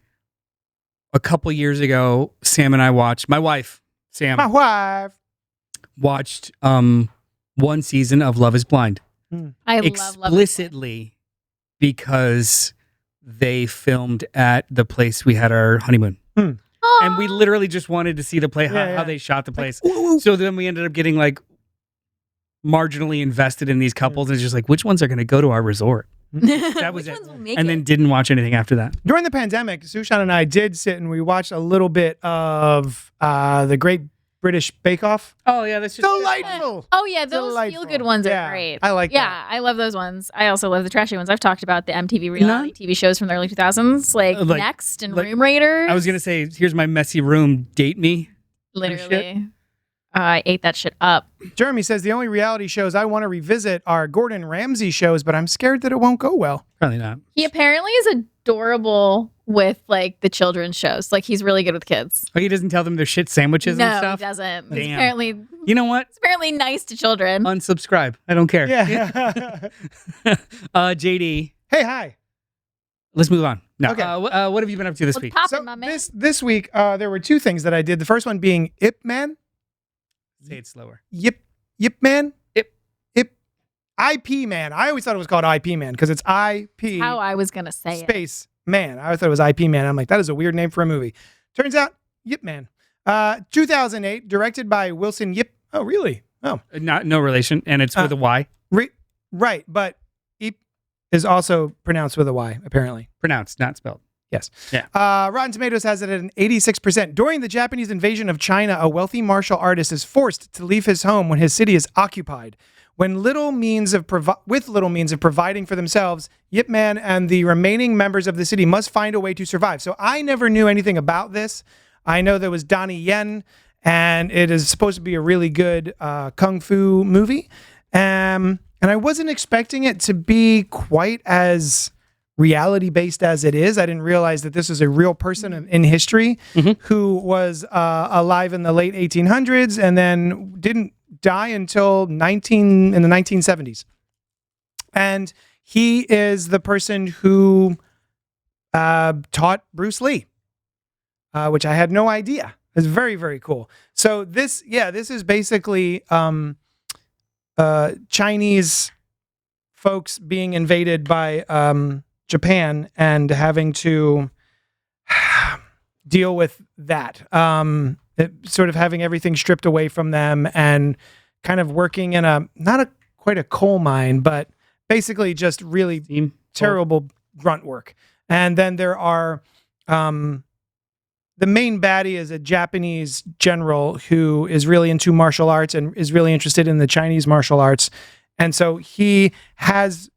[SPEAKER 1] a couple years ago, Sam and I watched. My wife watched one season of Love Is Blind.
[SPEAKER 2] I
[SPEAKER 1] explicitly because they filmed at the place we had our honeymoon. And we literally just wanted to see the play, how they shot the place. So then we ended up getting like marginally invested in these couples. And it's just like, which ones are going to go to our resort? That was it. And then didn't watch anything after that.
[SPEAKER 3] During the pandemic, Sushan and I did sit and we watched a little bit of the Great British Bake Off.
[SPEAKER 1] Oh yeah, that's just
[SPEAKER 3] delightful.
[SPEAKER 2] Oh yeah, those feel good ones are great.
[SPEAKER 3] I like that.
[SPEAKER 2] Yeah, I love those ones. I also love the trashy ones. I've talked about the MTV reality TV shows from the early 2000s, like Next and Room Raiders.
[SPEAKER 1] I was gonna say, here's my messy room. Date me.
[SPEAKER 2] Literally. I ate that shit up.
[SPEAKER 3] Jeremy says the only reality shows I want to revisit are Gordon Ramsay shows, but I'm scared that it won't go well.
[SPEAKER 1] Probably not.
[SPEAKER 2] He apparently is adorable with like the children's shows. Like he's really good with kids.
[SPEAKER 1] Oh, he doesn't tell them their shit sandwiches and stuff?
[SPEAKER 2] No, he doesn't.
[SPEAKER 1] Damn.
[SPEAKER 2] He's apparently,
[SPEAKER 1] you know what?
[SPEAKER 2] He's apparently nice to children.
[SPEAKER 1] Unsubscribe. I don't care.
[SPEAKER 3] Yeah.
[SPEAKER 1] JD.
[SPEAKER 3] Hey, hi.
[SPEAKER 1] Let's move on. No.
[SPEAKER 3] Okay.
[SPEAKER 1] What have you been up to this week?
[SPEAKER 2] Poppin',
[SPEAKER 3] So
[SPEAKER 2] my man?
[SPEAKER 3] this week, there were 2 things that I did. The first one being Ip Man.
[SPEAKER 1] Say it slower.
[SPEAKER 3] Yip Man?
[SPEAKER 1] Yip.
[SPEAKER 3] IP Man. I always thought it was called IP Man because it's IP
[SPEAKER 2] How I was gonna say it.
[SPEAKER 3] space man. I always thought it was IP Man. I'm like, that is a weird name for a movie. Turns out, Yip Man. 2008, directed by Wilson Yip. Oh, really? Oh.
[SPEAKER 1] No relation, and it's with a Y.
[SPEAKER 3] Right, but Yip is also pronounced with a Y, apparently.
[SPEAKER 1] Pronounced, not spelled.
[SPEAKER 3] Yes.
[SPEAKER 1] Yeah.
[SPEAKER 3] Rotten Tomatoes has it at an 86%. During the Japanese invasion of China, a wealthy martial artist is forced to leave his home when his city is occupied. With little means of providing for themselves, Yip Man and the remaining members of the city must find a way to survive. So I never knew anything about this. I know there was Donnie Yen, and it is supposed to be a really good kung fu movie. And I wasn't expecting it to be quite as reality-based as it is. I didn't realize that this was a real person in history who was alive in the late 1800s and then didn't die until in the 1970s. And he is the person who taught Bruce Lee, which I had no idea. It's very, very cool. So this is basically Chinese folks being invaded by Japan and having to deal with that. Sort of having everything stripped away from them and kind of working in not quite a coal mine, but basically just really terrible grunt work. And then there are the main baddie is a Japanese general who is really into martial arts and is really interested in the Chinese martial arts. And so he has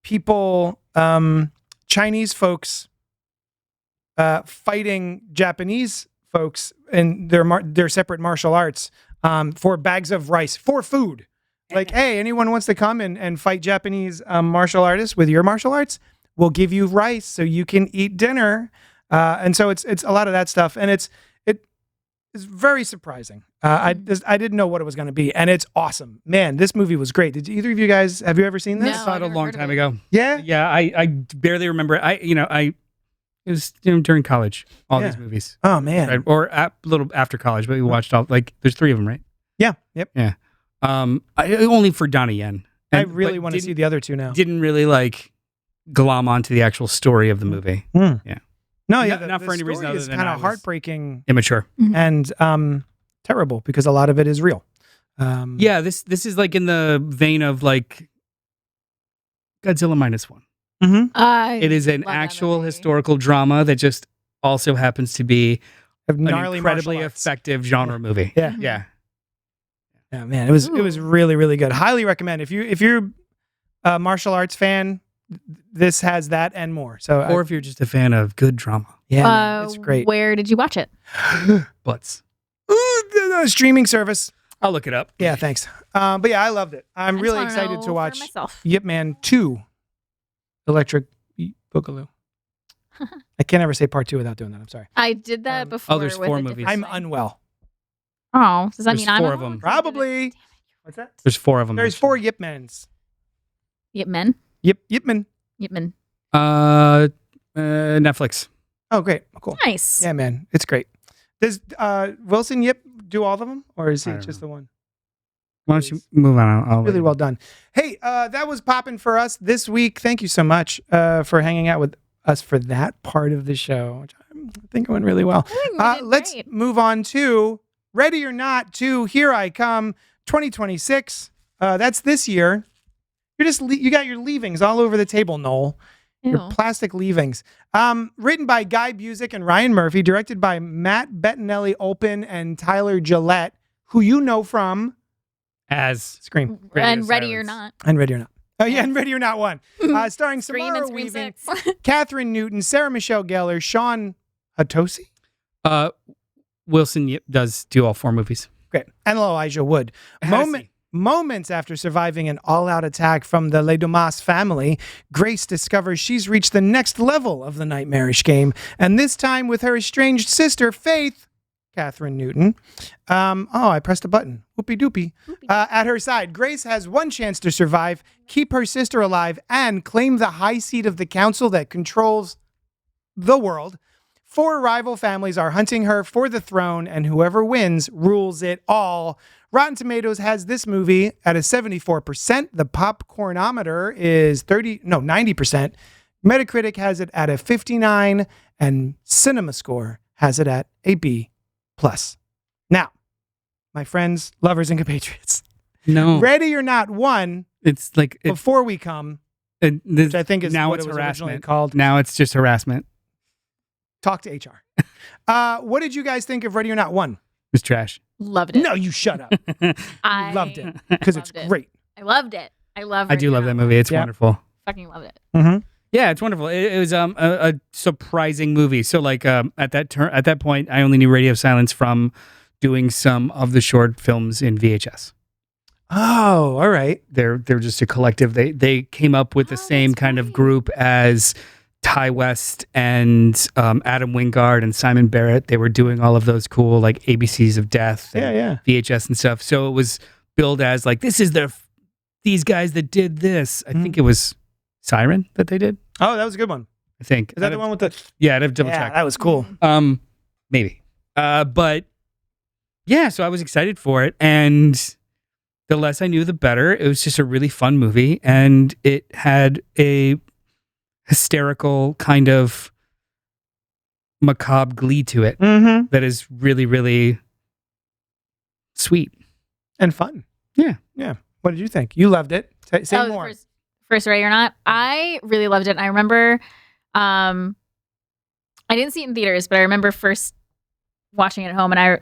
[SPEAKER 3] people, Chinese folks, fighting Japanese folks in their separate martial arts for bags of rice, for food. Like, hey, anyone wants to come and fight Japanese martial artists with your martial arts? We'll give you rice so you can eat dinner. And so it's a lot of that stuff, and it's very surprising. I didn't know what it was going to be, and it's awesome. Man, this movie was great. Did either of you guys have you ever seen this?
[SPEAKER 2] No,
[SPEAKER 1] I saw it a long time ago.
[SPEAKER 3] Yeah,
[SPEAKER 1] Yeah, I barely remember it. It was during college. All these movies.
[SPEAKER 3] Oh man,
[SPEAKER 1] Right? Or a little after college, but we watched all there's 3 of them, right?
[SPEAKER 3] yeah, yep.
[SPEAKER 1] Yeah. Only for Donnie Yen.
[SPEAKER 3] I really want to see the other two now.
[SPEAKER 1] Didn't really glom onto the actual story of the movie. Yeah.
[SPEAKER 3] No, yeah,
[SPEAKER 1] not for any reason other than
[SPEAKER 3] kind
[SPEAKER 1] I
[SPEAKER 3] of
[SPEAKER 1] was
[SPEAKER 3] heartbreaking
[SPEAKER 1] immature.
[SPEAKER 3] and terrible because a lot of it is real.
[SPEAKER 1] Yeah, this is in the vein of Godzilla -1.
[SPEAKER 3] Mm-hmm.
[SPEAKER 1] It is an actual historical drama that just also happens to be an incredibly effective genre movie.
[SPEAKER 3] Yeah.
[SPEAKER 1] Yeah.
[SPEAKER 3] Yeah, man, it was really, really good. Highly recommend. If you're a martial arts fan, this has that and more. So,
[SPEAKER 1] Or if you're just a fan of good drama.
[SPEAKER 3] yeah, man, it's great.
[SPEAKER 2] Where did you watch it?
[SPEAKER 1] Butts.
[SPEAKER 3] Ooh, the streaming service.
[SPEAKER 1] I'll look it up.
[SPEAKER 3] Yeah, thanks. But yeah, I loved it. I'm
[SPEAKER 2] I just
[SPEAKER 3] really
[SPEAKER 2] wanna
[SPEAKER 3] excited
[SPEAKER 2] know
[SPEAKER 3] to
[SPEAKER 2] for
[SPEAKER 3] watch
[SPEAKER 2] myself.
[SPEAKER 3] Yip Man 2 Electric Boogaloo. I can't ever say part 2 without doing that. I'm sorry.
[SPEAKER 2] I did that before.
[SPEAKER 1] there's
[SPEAKER 2] with
[SPEAKER 1] 4
[SPEAKER 2] a
[SPEAKER 1] movies.
[SPEAKER 2] different
[SPEAKER 3] I'm
[SPEAKER 2] thing.
[SPEAKER 3] unwell.
[SPEAKER 2] Oh, does that
[SPEAKER 1] There's
[SPEAKER 2] mean I'm
[SPEAKER 1] 4 of
[SPEAKER 2] unwell?
[SPEAKER 1] them.
[SPEAKER 3] Probably. What's that?
[SPEAKER 1] There's 4 of them.
[SPEAKER 3] There's 4 Yip Mans.
[SPEAKER 2] Yip Men.
[SPEAKER 3] Yip Man.
[SPEAKER 2] Yip Men.
[SPEAKER 1] Netflix.
[SPEAKER 3] Oh, great. Cool.
[SPEAKER 2] Nice.
[SPEAKER 3] Yeah, man. It's great. Does Wilson Yip do all of them, or is he
[SPEAKER 1] I don't
[SPEAKER 3] just
[SPEAKER 1] know.
[SPEAKER 3] the one?
[SPEAKER 1] Why don't you move on? I'll
[SPEAKER 3] Really well done. Hey, that was popping for us this week. Thank you so much for hanging out with us for that part of the show, which I think went really well.
[SPEAKER 2] I think we did
[SPEAKER 3] Let's
[SPEAKER 2] great.
[SPEAKER 3] move on to Ready or Not to Here I Come 2026. That's this year. You got your leavings all over the table, Noel. Your
[SPEAKER 2] Ew.
[SPEAKER 3] plastic leavings. Written by Guy Busick and Ryan Murphy, directed by Matt Bettinelli Olpin and Tyler Gillette, who you know from
[SPEAKER 1] As
[SPEAKER 3] Scream
[SPEAKER 2] And Ready or
[SPEAKER 1] Silence.
[SPEAKER 2] Not.
[SPEAKER 3] and Ready or Not. Oh yeah, and Ready or Not 1. Starring
[SPEAKER 2] Scream
[SPEAKER 3] Samara
[SPEAKER 2] and Scream
[SPEAKER 3] Weaving,
[SPEAKER 2] 6.
[SPEAKER 3] Catherine Newton, Sarah Michelle Gellar, Sean Hatosi.
[SPEAKER 1] Wilson Yip does do all 4 movies.
[SPEAKER 3] Great. And Elijah Wood. Moments after surviving an all-out attack from the Les Dumas family, Grace discovers she's reached the next level of the nightmarish game, and this time with her estranged sister, Faith, Catherine Newton. I pressed a button. Whoopie doopie. At her side, Grace has one chance to survive, keep her sister alive, and claim the high seat of the council that controls the world. 4 rival families are hunting her for the throne, and whoever wins rules it all. Rotten Tomatoes has this movie at a 74%. The Popcornometer is 90%. Metacritic has it at a 59, and CinemaScore has it at a B+. Now, my friends, lovers, and compatriots,
[SPEAKER 1] No,
[SPEAKER 3] Ready or Not 1,
[SPEAKER 1] it's like
[SPEAKER 3] Before We Come, which I think is
[SPEAKER 1] now
[SPEAKER 3] what
[SPEAKER 1] it's
[SPEAKER 3] it was originally
[SPEAKER 1] harassment.
[SPEAKER 3] called.
[SPEAKER 1] Now it's just harassment.
[SPEAKER 3] Talk to HR. What did you guys think of Ready or Not 1?
[SPEAKER 1] It's trash.
[SPEAKER 2] Loved it.
[SPEAKER 3] No, you shut up.
[SPEAKER 2] I
[SPEAKER 3] Loved it because it's
[SPEAKER 2] loved it.
[SPEAKER 3] great.
[SPEAKER 2] I loved it.
[SPEAKER 1] I do love that movie. It's
[SPEAKER 3] Yeah.
[SPEAKER 1] wonderful.
[SPEAKER 2] Fucking loved it.
[SPEAKER 3] Mm-hmm.
[SPEAKER 1] Yeah, it's wonderful. It was a surprising movie. So like at that point, I only knew Radio Silence from doing some of the short films in VHS.
[SPEAKER 3] Oh, all right.
[SPEAKER 1] They're just a collective. They came up with the same
[SPEAKER 2] that's
[SPEAKER 1] kind of
[SPEAKER 2] right.
[SPEAKER 1] group as Ty West and Adam Wingard and Simon Barrett. They were doing all of those cool like ABCs of Death and
[SPEAKER 3] Yeah.
[SPEAKER 1] VHS and stuff. So it was billed as like this is these guys that did this. I think it was Siren that they did.
[SPEAKER 3] Oh, that was a good one.
[SPEAKER 1] I think.
[SPEAKER 3] Is that the one with the?
[SPEAKER 1] Yeah, I'd have to double
[SPEAKER 3] Yeah,
[SPEAKER 1] check.
[SPEAKER 3] that was cool.
[SPEAKER 1] Maybe. But yeah, so I was excited for it, and the less I knew, the better. It was just a really fun movie, and it had a hysterical kind of macabre glee to it
[SPEAKER 3] Mm-hmm.
[SPEAKER 1] that is really, really sweet.
[SPEAKER 3] And fun.
[SPEAKER 1] Yeah.
[SPEAKER 3] Yeah. What did you think? You loved it. Say
[SPEAKER 2] Oh,
[SPEAKER 3] more.
[SPEAKER 2] First Ready or Not. I really loved it. And I remember, I didn't see it in theaters, but I remember first watching it at home, and I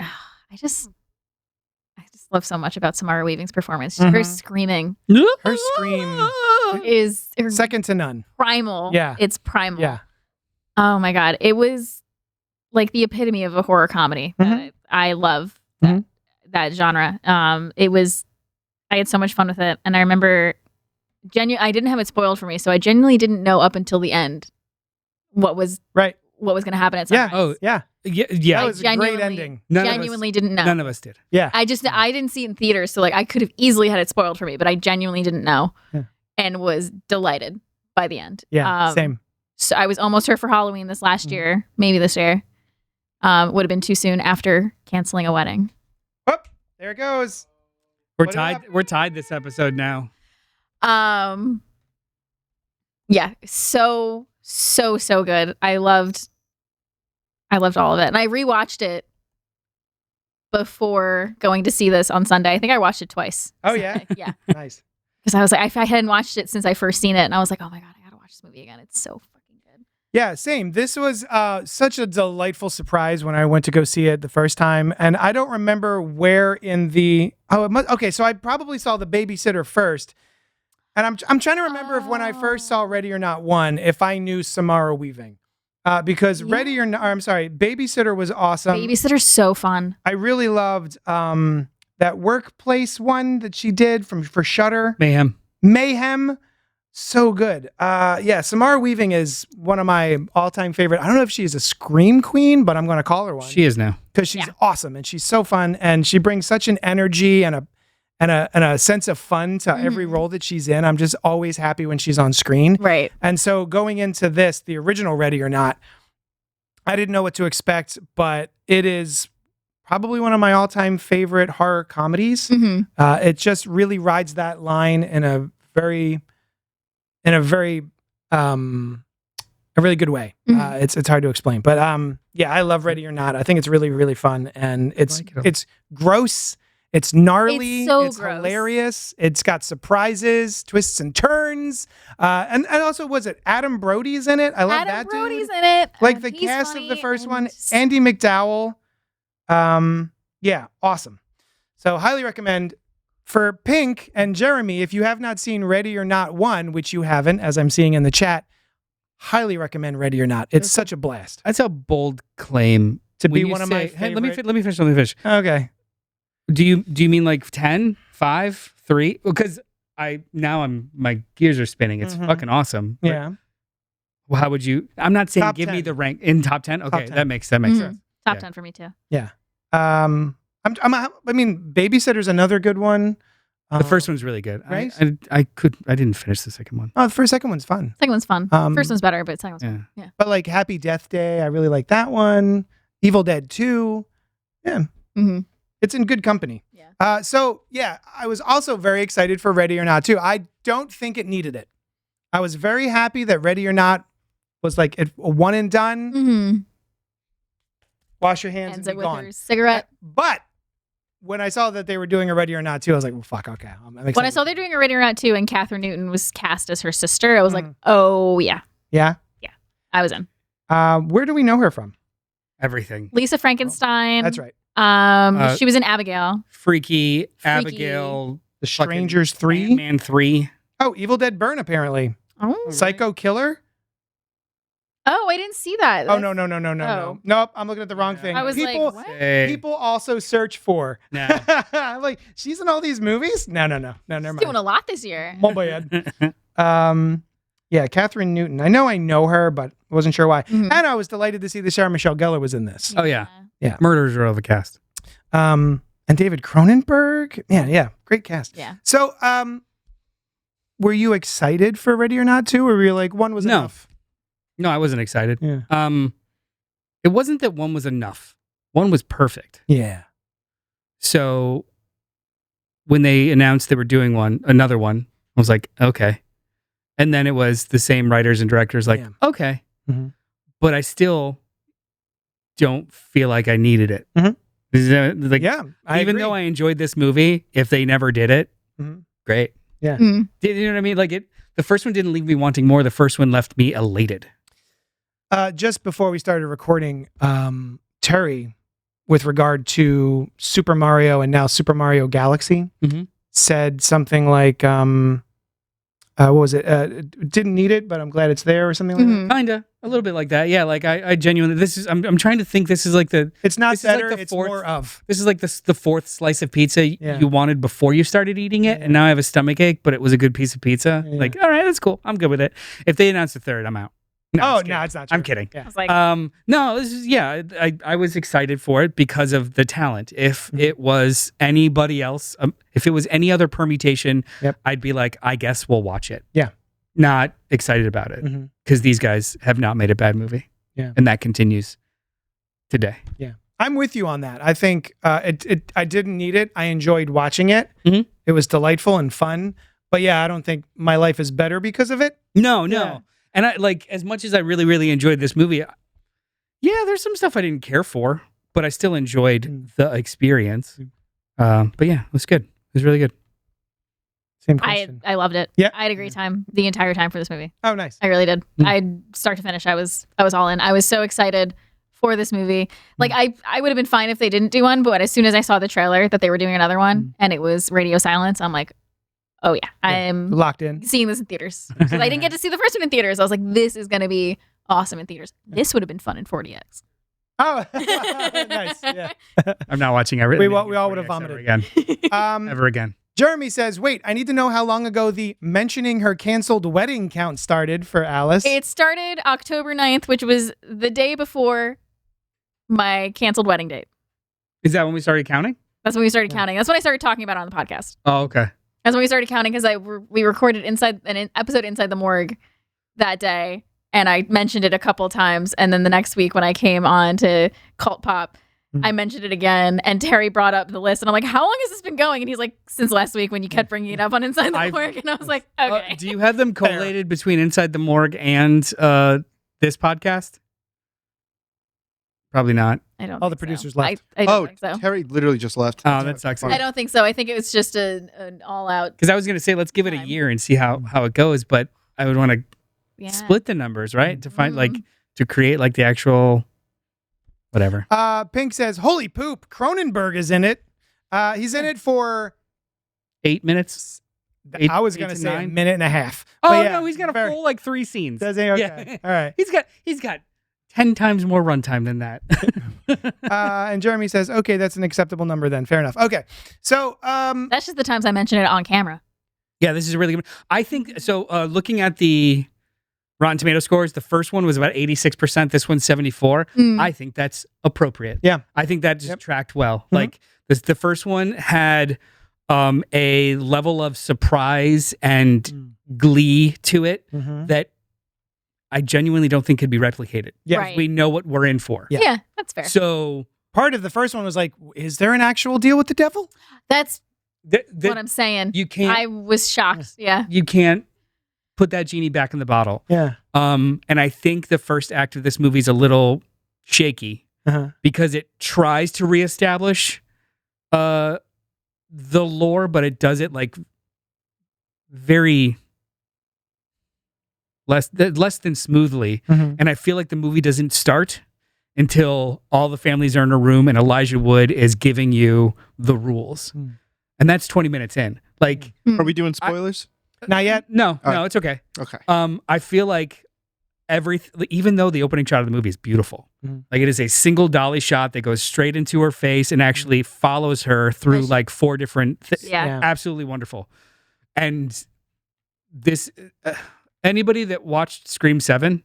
[SPEAKER 2] just love so much about Samara Weaving's performance. Just her screaming
[SPEAKER 3] Her scream
[SPEAKER 2] is
[SPEAKER 3] second to none.
[SPEAKER 2] primal.
[SPEAKER 3] Yeah.
[SPEAKER 2] It's primal.
[SPEAKER 3] Yeah.
[SPEAKER 2] Oh my God. It was like the epitome of a horror comedy.
[SPEAKER 3] Mhm.
[SPEAKER 2] I love
[SPEAKER 3] Mhm.
[SPEAKER 2] that genre. I had so much fun with it. And I remember I didn't have it spoiled for me. So I genuinely didn't know up until the end what was
[SPEAKER 3] Right.
[SPEAKER 2] going to happen at
[SPEAKER 3] Yeah.
[SPEAKER 2] sunrise.
[SPEAKER 1] Oh,
[SPEAKER 3] Yeah.
[SPEAKER 1] yeah.
[SPEAKER 3] That was a great
[SPEAKER 2] genuinely-
[SPEAKER 3] ending.
[SPEAKER 2] Genuinely didn't know.
[SPEAKER 1] None of us did.
[SPEAKER 3] Yeah.
[SPEAKER 2] I didn't see it in theaters, so like I could have easily had it spoiled for me, but I genuinely didn't know,
[SPEAKER 3] Yeah.
[SPEAKER 2] and was delighted by the end.
[SPEAKER 3] Yeah. Same.
[SPEAKER 2] So I was almost here for Halloween this last year, maybe this year. Would have been too soon after canceling a wedding.
[SPEAKER 3] Oh, there it goes.
[SPEAKER 1] We're
[SPEAKER 3] What did
[SPEAKER 1] tied.
[SPEAKER 3] happen?
[SPEAKER 1] We're tied this episode now.
[SPEAKER 2] Yeah, so good. I loved all of it, and I rewatched it before going to see this on Sunday. I think I watched it twice.
[SPEAKER 3] Oh, yeah?
[SPEAKER 2] Sunday. Yeah.
[SPEAKER 3] Nice.
[SPEAKER 2] Because I was like, I hadn't watched it since I first seen it, and I was like, oh my God, I gotta watch this movie again. It's so fucking good.
[SPEAKER 3] Yeah, same. This was such a delightful surprise when I went to go see it the first time, and I don't remember where in the. Okay, so I probably saw The Babysitter first, and I'm trying to remember if when I first saw Ready or Not 1, if I knew Samara Weaving, because Ready or Not, or I'm sorry, Babysitter was awesome.
[SPEAKER 2] Babysitter's so fun.
[SPEAKER 3] I really loved that workplace one that she did for Shudder. Mayhem. So good. Yeah, Samara Weaving is one of my all-time favorite. I don't know if she's a scream queen, but I'm going to call her one.
[SPEAKER 1] She is now.
[SPEAKER 3] Because she's awesome and she's so fun and she brings such an energy and a sense of fun to every role that she's in. I'm just always happy when she's on screen.
[SPEAKER 2] Right.
[SPEAKER 3] And so going into this, the original Ready or Not, I didn't know what to expect, but it is probably one of my all-time favorite horror comedies. It just really rides that line in a very a really good way. It's hard to explain, but yeah, I love Ready or Not. I think it's really, really fun, and it's gross, it's gnarly,
[SPEAKER 2] It's so
[SPEAKER 3] it's
[SPEAKER 2] gross.
[SPEAKER 3] hilarious. It's got surprises, twists and turns, and also was it Adam Brody's in it? I love
[SPEAKER 2] Adam
[SPEAKER 3] that
[SPEAKER 2] Brody's
[SPEAKER 3] dude.
[SPEAKER 2] in it.
[SPEAKER 3] Like
[SPEAKER 2] and
[SPEAKER 3] the
[SPEAKER 2] he's
[SPEAKER 3] cast of
[SPEAKER 2] funny
[SPEAKER 3] the first
[SPEAKER 2] and
[SPEAKER 3] one,
[SPEAKER 2] just-
[SPEAKER 3] Andy McDowell. Yeah, awesome. So highly recommend. For Pink and Jeremy, if you have not seen Ready or Not 1, which you haven't, as I'm seeing in the chat, highly recommend Ready or Not. It's such a blast.
[SPEAKER 1] That's a bold claim
[SPEAKER 3] To
[SPEAKER 1] When
[SPEAKER 3] be
[SPEAKER 1] you
[SPEAKER 3] one of my
[SPEAKER 1] say- Hey, let me
[SPEAKER 3] favorite-
[SPEAKER 1] finish.
[SPEAKER 3] Okay.
[SPEAKER 1] Do you mean like 10, 5, 3? Because my gears are spinning. It's fucking awesome. But
[SPEAKER 3] Yeah.
[SPEAKER 1] how would you? I'm not saying
[SPEAKER 3] Top
[SPEAKER 1] give me
[SPEAKER 3] 10.
[SPEAKER 1] the rank in top 10. Okay,
[SPEAKER 3] 10.
[SPEAKER 1] that makes sense.
[SPEAKER 2] Top
[SPEAKER 1] Yeah.
[SPEAKER 2] 10 for me too.
[SPEAKER 3] Yeah. I mean, Babysitter's another good one.
[SPEAKER 1] The first one's really good.
[SPEAKER 3] Right?
[SPEAKER 1] I didn't finish the second one.
[SPEAKER 3] Oh, the second one's fun.
[SPEAKER 2] Second one's fun. First one's better, but second one's fun. Yeah.
[SPEAKER 3] But like Happy Death Day, I really like that one. Evil Dead 2. Yeah.
[SPEAKER 2] Mm-hmm.
[SPEAKER 3] It's in good company.
[SPEAKER 2] Yeah.
[SPEAKER 3] So yeah, I was also very excited for Ready or Not 2. I don't think it needed it. I was very happy that Ready or Not was like a one and done.
[SPEAKER 2] Mm-hmm.
[SPEAKER 3] Wash your hands
[SPEAKER 2] Ends
[SPEAKER 3] and
[SPEAKER 2] it
[SPEAKER 3] be
[SPEAKER 2] with
[SPEAKER 3] gone.
[SPEAKER 2] her cigarette.
[SPEAKER 3] But when I saw that they were doing a Ready or Not 2, I was like, well, fuck, okay. I'm excited.
[SPEAKER 2] When I saw they're doing a Ready or Not 2 and Catherine Newton was cast as her sister, I was like, oh, yeah.
[SPEAKER 3] Yeah?
[SPEAKER 2] I was in.
[SPEAKER 3] Where do we know her from?
[SPEAKER 1] Everything.
[SPEAKER 2] Lisa Frankenstein.
[SPEAKER 3] That's right.
[SPEAKER 2] She was in Abigail.
[SPEAKER 1] Freaky, Abigail,
[SPEAKER 3] The Strangers 3.
[SPEAKER 1] Man 3.
[SPEAKER 3] Oh, Evil Dead Burn, apparently.
[SPEAKER 2] Oh.
[SPEAKER 3] Psycho Killer.
[SPEAKER 2] Oh, I didn't see that.
[SPEAKER 3] Oh, no.
[SPEAKER 2] Oh.
[SPEAKER 3] Nope, I'm looking at the wrong thing.
[SPEAKER 2] I was
[SPEAKER 3] people,
[SPEAKER 2] like, what?
[SPEAKER 3] people also search for.
[SPEAKER 1] No.
[SPEAKER 3] I'm like, she's in all these movies? No, never mind.
[SPEAKER 2] Doing a lot this year.
[SPEAKER 3] My bad. Yeah, Catherine Newton. I know her, but wasn't sure why.
[SPEAKER 2] Mhm.
[SPEAKER 3] And I was delighted to see that Sarah Michelle Gellar was in this.
[SPEAKER 1] Oh, yeah.
[SPEAKER 3] Yeah.
[SPEAKER 1] Murderers Row of a cast.
[SPEAKER 3] And David Cronenberg. Yeah, great cast.
[SPEAKER 2] Yeah.
[SPEAKER 3] So, were you excited for Ready or Not 2, or were you like, one was
[SPEAKER 1] No.
[SPEAKER 3] enough?
[SPEAKER 1] No, I wasn't excited.
[SPEAKER 3] Yeah.
[SPEAKER 1] It wasn't that one was enough. One was perfect.
[SPEAKER 3] Yeah.
[SPEAKER 1] So when they announced they were doing another one, I was like, okay. And then it was the same writers and directors, like,
[SPEAKER 3] Yeah.
[SPEAKER 1] okay.
[SPEAKER 3] Mhm.
[SPEAKER 1] But I still don't feel like I needed it.
[SPEAKER 3] Mhm.
[SPEAKER 1] Like,
[SPEAKER 3] Yeah. I
[SPEAKER 1] even
[SPEAKER 3] agree.
[SPEAKER 1] though I enjoyed this movie, if they never did it,
[SPEAKER 3] Mhm.
[SPEAKER 1] great.
[SPEAKER 3] Yeah.
[SPEAKER 2] Mm.
[SPEAKER 1] You know what I mean? Like the first one didn't leave me wanting more. The first one left me elated.
[SPEAKER 3] Just before we started recording, Terry, with regard to Super Mario and now Super Mario Galaxy,
[SPEAKER 1] Mhm.
[SPEAKER 3] said something like, what was it? Didn't need it, but I'm glad it's there, or something like that.
[SPEAKER 2] Mhm.
[SPEAKER 1] Kinda, a little bit like that. Yeah, like I genuinely, I'm trying to think. This is like
[SPEAKER 3] It's not
[SPEAKER 1] This is like
[SPEAKER 3] better,
[SPEAKER 1] the
[SPEAKER 3] it's
[SPEAKER 1] fourth-
[SPEAKER 3] more of.
[SPEAKER 1] this is like the fourth slice of pizza
[SPEAKER 3] Yeah.
[SPEAKER 1] you wanted before you started eating it, and now I have a stomach ache, but it was a good piece of pizza.
[SPEAKER 3] Yeah.
[SPEAKER 1] Like, all right, that's cool. I'm good with it. If they announce a third, I'm out. No, I'm
[SPEAKER 3] Oh,
[SPEAKER 1] just kidding.
[SPEAKER 3] no, it's not true.
[SPEAKER 1] I'm kidding.
[SPEAKER 3] Yeah.
[SPEAKER 2] I was like,
[SPEAKER 1] No, this is I was excited for it because of the talent. If it was anybody else, if it was any other permutation,
[SPEAKER 3] Yep.
[SPEAKER 1] I'd be like, I guess we'll watch it.
[SPEAKER 3] Yeah.
[SPEAKER 1] Not excited about it
[SPEAKER 3] Mhm.
[SPEAKER 1] because these guys have not made a bad movie.
[SPEAKER 3] Yeah.
[SPEAKER 1] And that continues today.
[SPEAKER 3] I'm with you on that. I think I didn't need it. I enjoyed watching it.
[SPEAKER 1] Mhm.
[SPEAKER 3] It was delightful and fun. But yeah, I don't think my life is better because of it.
[SPEAKER 1] No.
[SPEAKER 3] Yeah.
[SPEAKER 1] And I like, as much as I really, really enjoyed this movie, yeah, there's some stuff I didn't care for, but I still enjoyed the experience. But yeah, it was good. It was really good.
[SPEAKER 3] Same
[SPEAKER 2] I
[SPEAKER 3] question.
[SPEAKER 2] loved it.
[SPEAKER 3] Yeah.
[SPEAKER 2] I had a great time the entire time for this movie.
[SPEAKER 3] Oh, nice.
[SPEAKER 2] I really did.
[SPEAKER 1] Mm.
[SPEAKER 2] I start to finish. I was all in. I was so excited for this movie. Like I would have been fine if they didn't do one, but as soon as I saw the trailer that they were doing another one and it was Radio Silence, I'm like, oh yeah, I'm
[SPEAKER 3] Locked in.
[SPEAKER 2] seeing this in theaters. Because I didn't get to see the first one in theaters. I was like, this is gonna be awesome in theaters. This would have been fun in 40X.
[SPEAKER 3] Oh, nice. Yeah.
[SPEAKER 1] I'm not watching everything.
[SPEAKER 3] We all would have vomited.
[SPEAKER 1] Ever again. Ever again.
[SPEAKER 3] Jeremy says, wait, I need to know how long ago the mentioning her canceled wedding count started for Alice.
[SPEAKER 2] It started October 9th, which was the day before my canceled wedding date.
[SPEAKER 1] Is that when we started counting?
[SPEAKER 2] That's when we started counting. That's when I started talking about it on the podcast.
[SPEAKER 1] Oh, okay.
[SPEAKER 2] That's when we started counting because we recorded an episode Inside the Morgue that day, and I mentioned it a couple times. And then the next week when I came on to CultPOP, I mentioned it again, and Terry brought up the list, and I'm like, "How long has this been going?" And he's like, "Since last week when you kept bringing it up on Inside the Morgue." And I was like, "Okay."
[SPEAKER 1] Do you have them collated between Inside the Morgue and this podcast? Probably not.
[SPEAKER 2] I don't.
[SPEAKER 3] All the
[SPEAKER 2] think so.
[SPEAKER 3] producers left.
[SPEAKER 2] I don't think so.
[SPEAKER 6] Terry literally just left.
[SPEAKER 1] Oh, that sucks.
[SPEAKER 2] I don't think so. I think it was just an all-out.
[SPEAKER 1] Because I was going to say, let's give it a
[SPEAKER 2] Time.
[SPEAKER 1] year and see how it goes, but I would want to
[SPEAKER 2] Yeah.
[SPEAKER 1] split the numbers, right? To find
[SPEAKER 2] Mhm.
[SPEAKER 1] to create like the actual whatever.
[SPEAKER 3] Pink says, holy poop, Cronenberg is in it. He's in it for,
[SPEAKER 1] 8 minutes. Eight-
[SPEAKER 3] I was
[SPEAKER 1] eight
[SPEAKER 3] going to
[SPEAKER 1] to
[SPEAKER 3] say a
[SPEAKER 1] 9?
[SPEAKER 3] minute and a half.
[SPEAKER 1] Oh
[SPEAKER 3] But yeah,
[SPEAKER 1] no, he's got a
[SPEAKER 3] very-
[SPEAKER 1] full like 3 scenes.
[SPEAKER 3] Does he? Okay.
[SPEAKER 1] Yeah.
[SPEAKER 3] All right.
[SPEAKER 1] He's got 10 times more runtime than that.
[SPEAKER 3] And Jeremy says, okay, that's an acceptable number then. Fair enough. Okay. So,
[SPEAKER 2] That's just the times I mentioned it on camera.
[SPEAKER 1] Yeah, this is a really good. I think so. Looking at the Rotten Tomato scores, the first one was about 86%. This one's 74.
[SPEAKER 2] Mm.
[SPEAKER 1] I think that's appropriate.
[SPEAKER 3] Yeah.
[SPEAKER 1] I think that just
[SPEAKER 3] Yep.
[SPEAKER 1] tracked well.
[SPEAKER 3] Mhm.
[SPEAKER 1] Like the first one had a level of surprise and glee to it that I genuinely don't think could be replicated.
[SPEAKER 3] Yeah.
[SPEAKER 2] Right.
[SPEAKER 1] We know what we're in for.
[SPEAKER 3] Yeah.
[SPEAKER 2] Yeah, that's fair.
[SPEAKER 1] So
[SPEAKER 3] Part of the first one was like, is there an actual deal with the devil?
[SPEAKER 2] That's
[SPEAKER 1] th-
[SPEAKER 2] what I'm saying.
[SPEAKER 1] you can't
[SPEAKER 2] I was shocked. Yeah.
[SPEAKER 1] you can't put that genie back in the bottle.
[SPEAKER 3] Yeah.
[SPEAKER 1] And I think the first act of this movie is a little shaky because it tries to reestablish the lore, but it does it like very less than smoothly. And I feel like the movie doesn't start until all the families are in a room and Elijah Wood is giving you the rules. And that's 20 minutes in. Like,
[SPEAKER 4] Are we doing spoilers?
[SPEAKER 3] Not yet.
[SPEAKER 1] no,
[SPEAKER 4] All right.
[SPEAKER 1] no, it's okay.
[SPEAKER 4] Okay.
[SPEAKER 1] I feel like even though the opening shot of the movie is beautiful, like it is a single dolly shot that goes straight into her face and actually follows her through like 4 different
[SPEAKER 2] Yeah.
[SPEAKER 1] absolutely wonderful. And this anybody that watched Scream 7,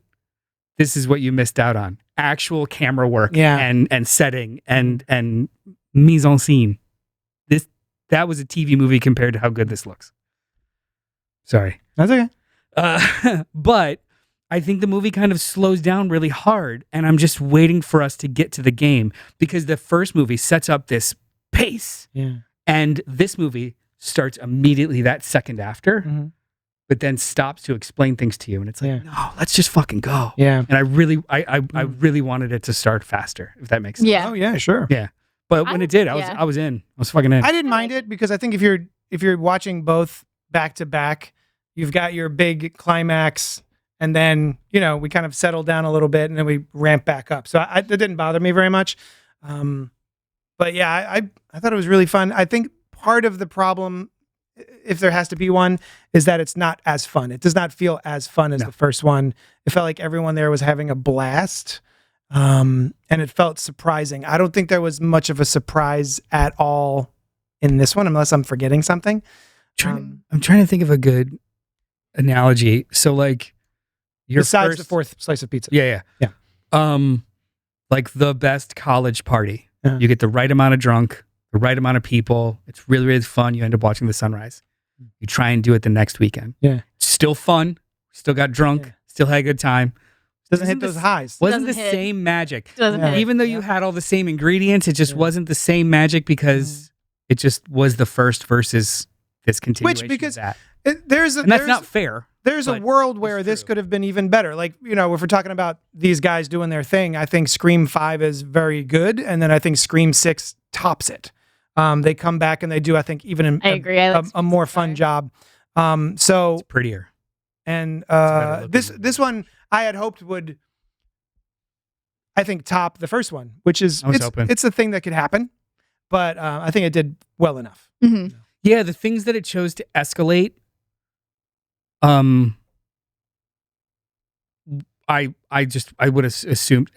[SPEAKER 1] this is what you missed out on. Actual camera work and setting and mise en scene. That was a TV movie compared to how good this looks. Sorry.
[SPEAKER 3] That's okay.
[SPEAKER 1] But I think the movie kind of slows down really hard, and I'm just waiting for us to get to the game because the first movie sets up this pace, and this movie starts immediately that second after, but then stops to explain things to you, and it's like, no, let's just fucking go.
[SPEAKER 3] Yeah.
[SPEAKER 1] And I really wanted it to start faster, if that makes sense.
[SPEAKER 2] Yeah.
[SPEAKER 3] Oh yeah, sure.
[SPEAKER 1] Yeah. But when it did, I was in. I was fucking in.
[SPEAKER 3] I didn't mind it because I think if you're watching both back to back, you've got your big climax, and then we kind of settle down a little bit, and then we ramp back up. So it didn't bother me very much. But yeah, I thought it was really fun. I think part of the problem, if there has to be one, is that it's not as fun. It does not feel as fun as the first one. It felt like everyone there was having a blast. And it felt surprising. I don't think there was much of a surprise at all in this one, unless I'm forgetting something.
[SPEAKER 1] I'm trying to think of a good analogy. So like
[SPEAKER 3] besides the 4th slice of pizza.
[SPEAKER 1] Yeah. Like the best college party.
[SPEAKER 3] Yeah.
[SPEAKER 1] You get the right amount of drunk, the right amount of people. It's really, really fun. You end up watching the sunrise. You try and do it the next weekend.
[SPEAKER 3] Yeah.
[SPEAKER 1] Still fun. Still got drunk.
[SPEAKER 3] Yeah.
[SPEAKER 1] Still had a good time.
[SPEAKER 3] Doesn't hit those highs.
[SPEAKER 1] Wasn't the
[SPEAKER 2] Doesn't hit.
[SPEAKER 1] same magic.
[SPEAKER 2] Doesn't
[SPEAKER 3] Yeah.
[SPEAKER 2] hit.
[SPEAKER 1] Even though you had all the same ingredients, it just wasn't the same magic because it just was the first versus this continuation.
[SPEAKER 3] because
[SPEAKER 1] of that.
[SPEAKER 3] And
[SPEAKER 1] that's not fair.
[SPEAKER 3] There's a
[SPEAKER 1] but
[SPEAKER 3] world where
[SPEAKER 1] it's
[SPEAKER 3] this
[SPEAKER 1] true.
[SPEAKER 3] could have been even better. Like, if we're talking about these guys doing their thing, I think Scream 5 is very good. And then I think Scream 6 tops it. They come back and they do, I think, even
[SPEAKER 2] I agree. I like
[SPEAKER 3] a more fun job. So,
[SPEAKER 1] It's prettier.
[SPEAKER 3] and
[SPEAKER 1] better looking.
[SPEAKER 3] this one I had hoped would, I think, top the first one, which is,
[SPEAKER 1] I was hoping.
[SPEAKER 3] it's a thing that could happen. But I think it did well enough.
[SPEAKER 2] Mhm.
[SPEAKER 1] Yeah, the things that it chose to escalate, I would have assumed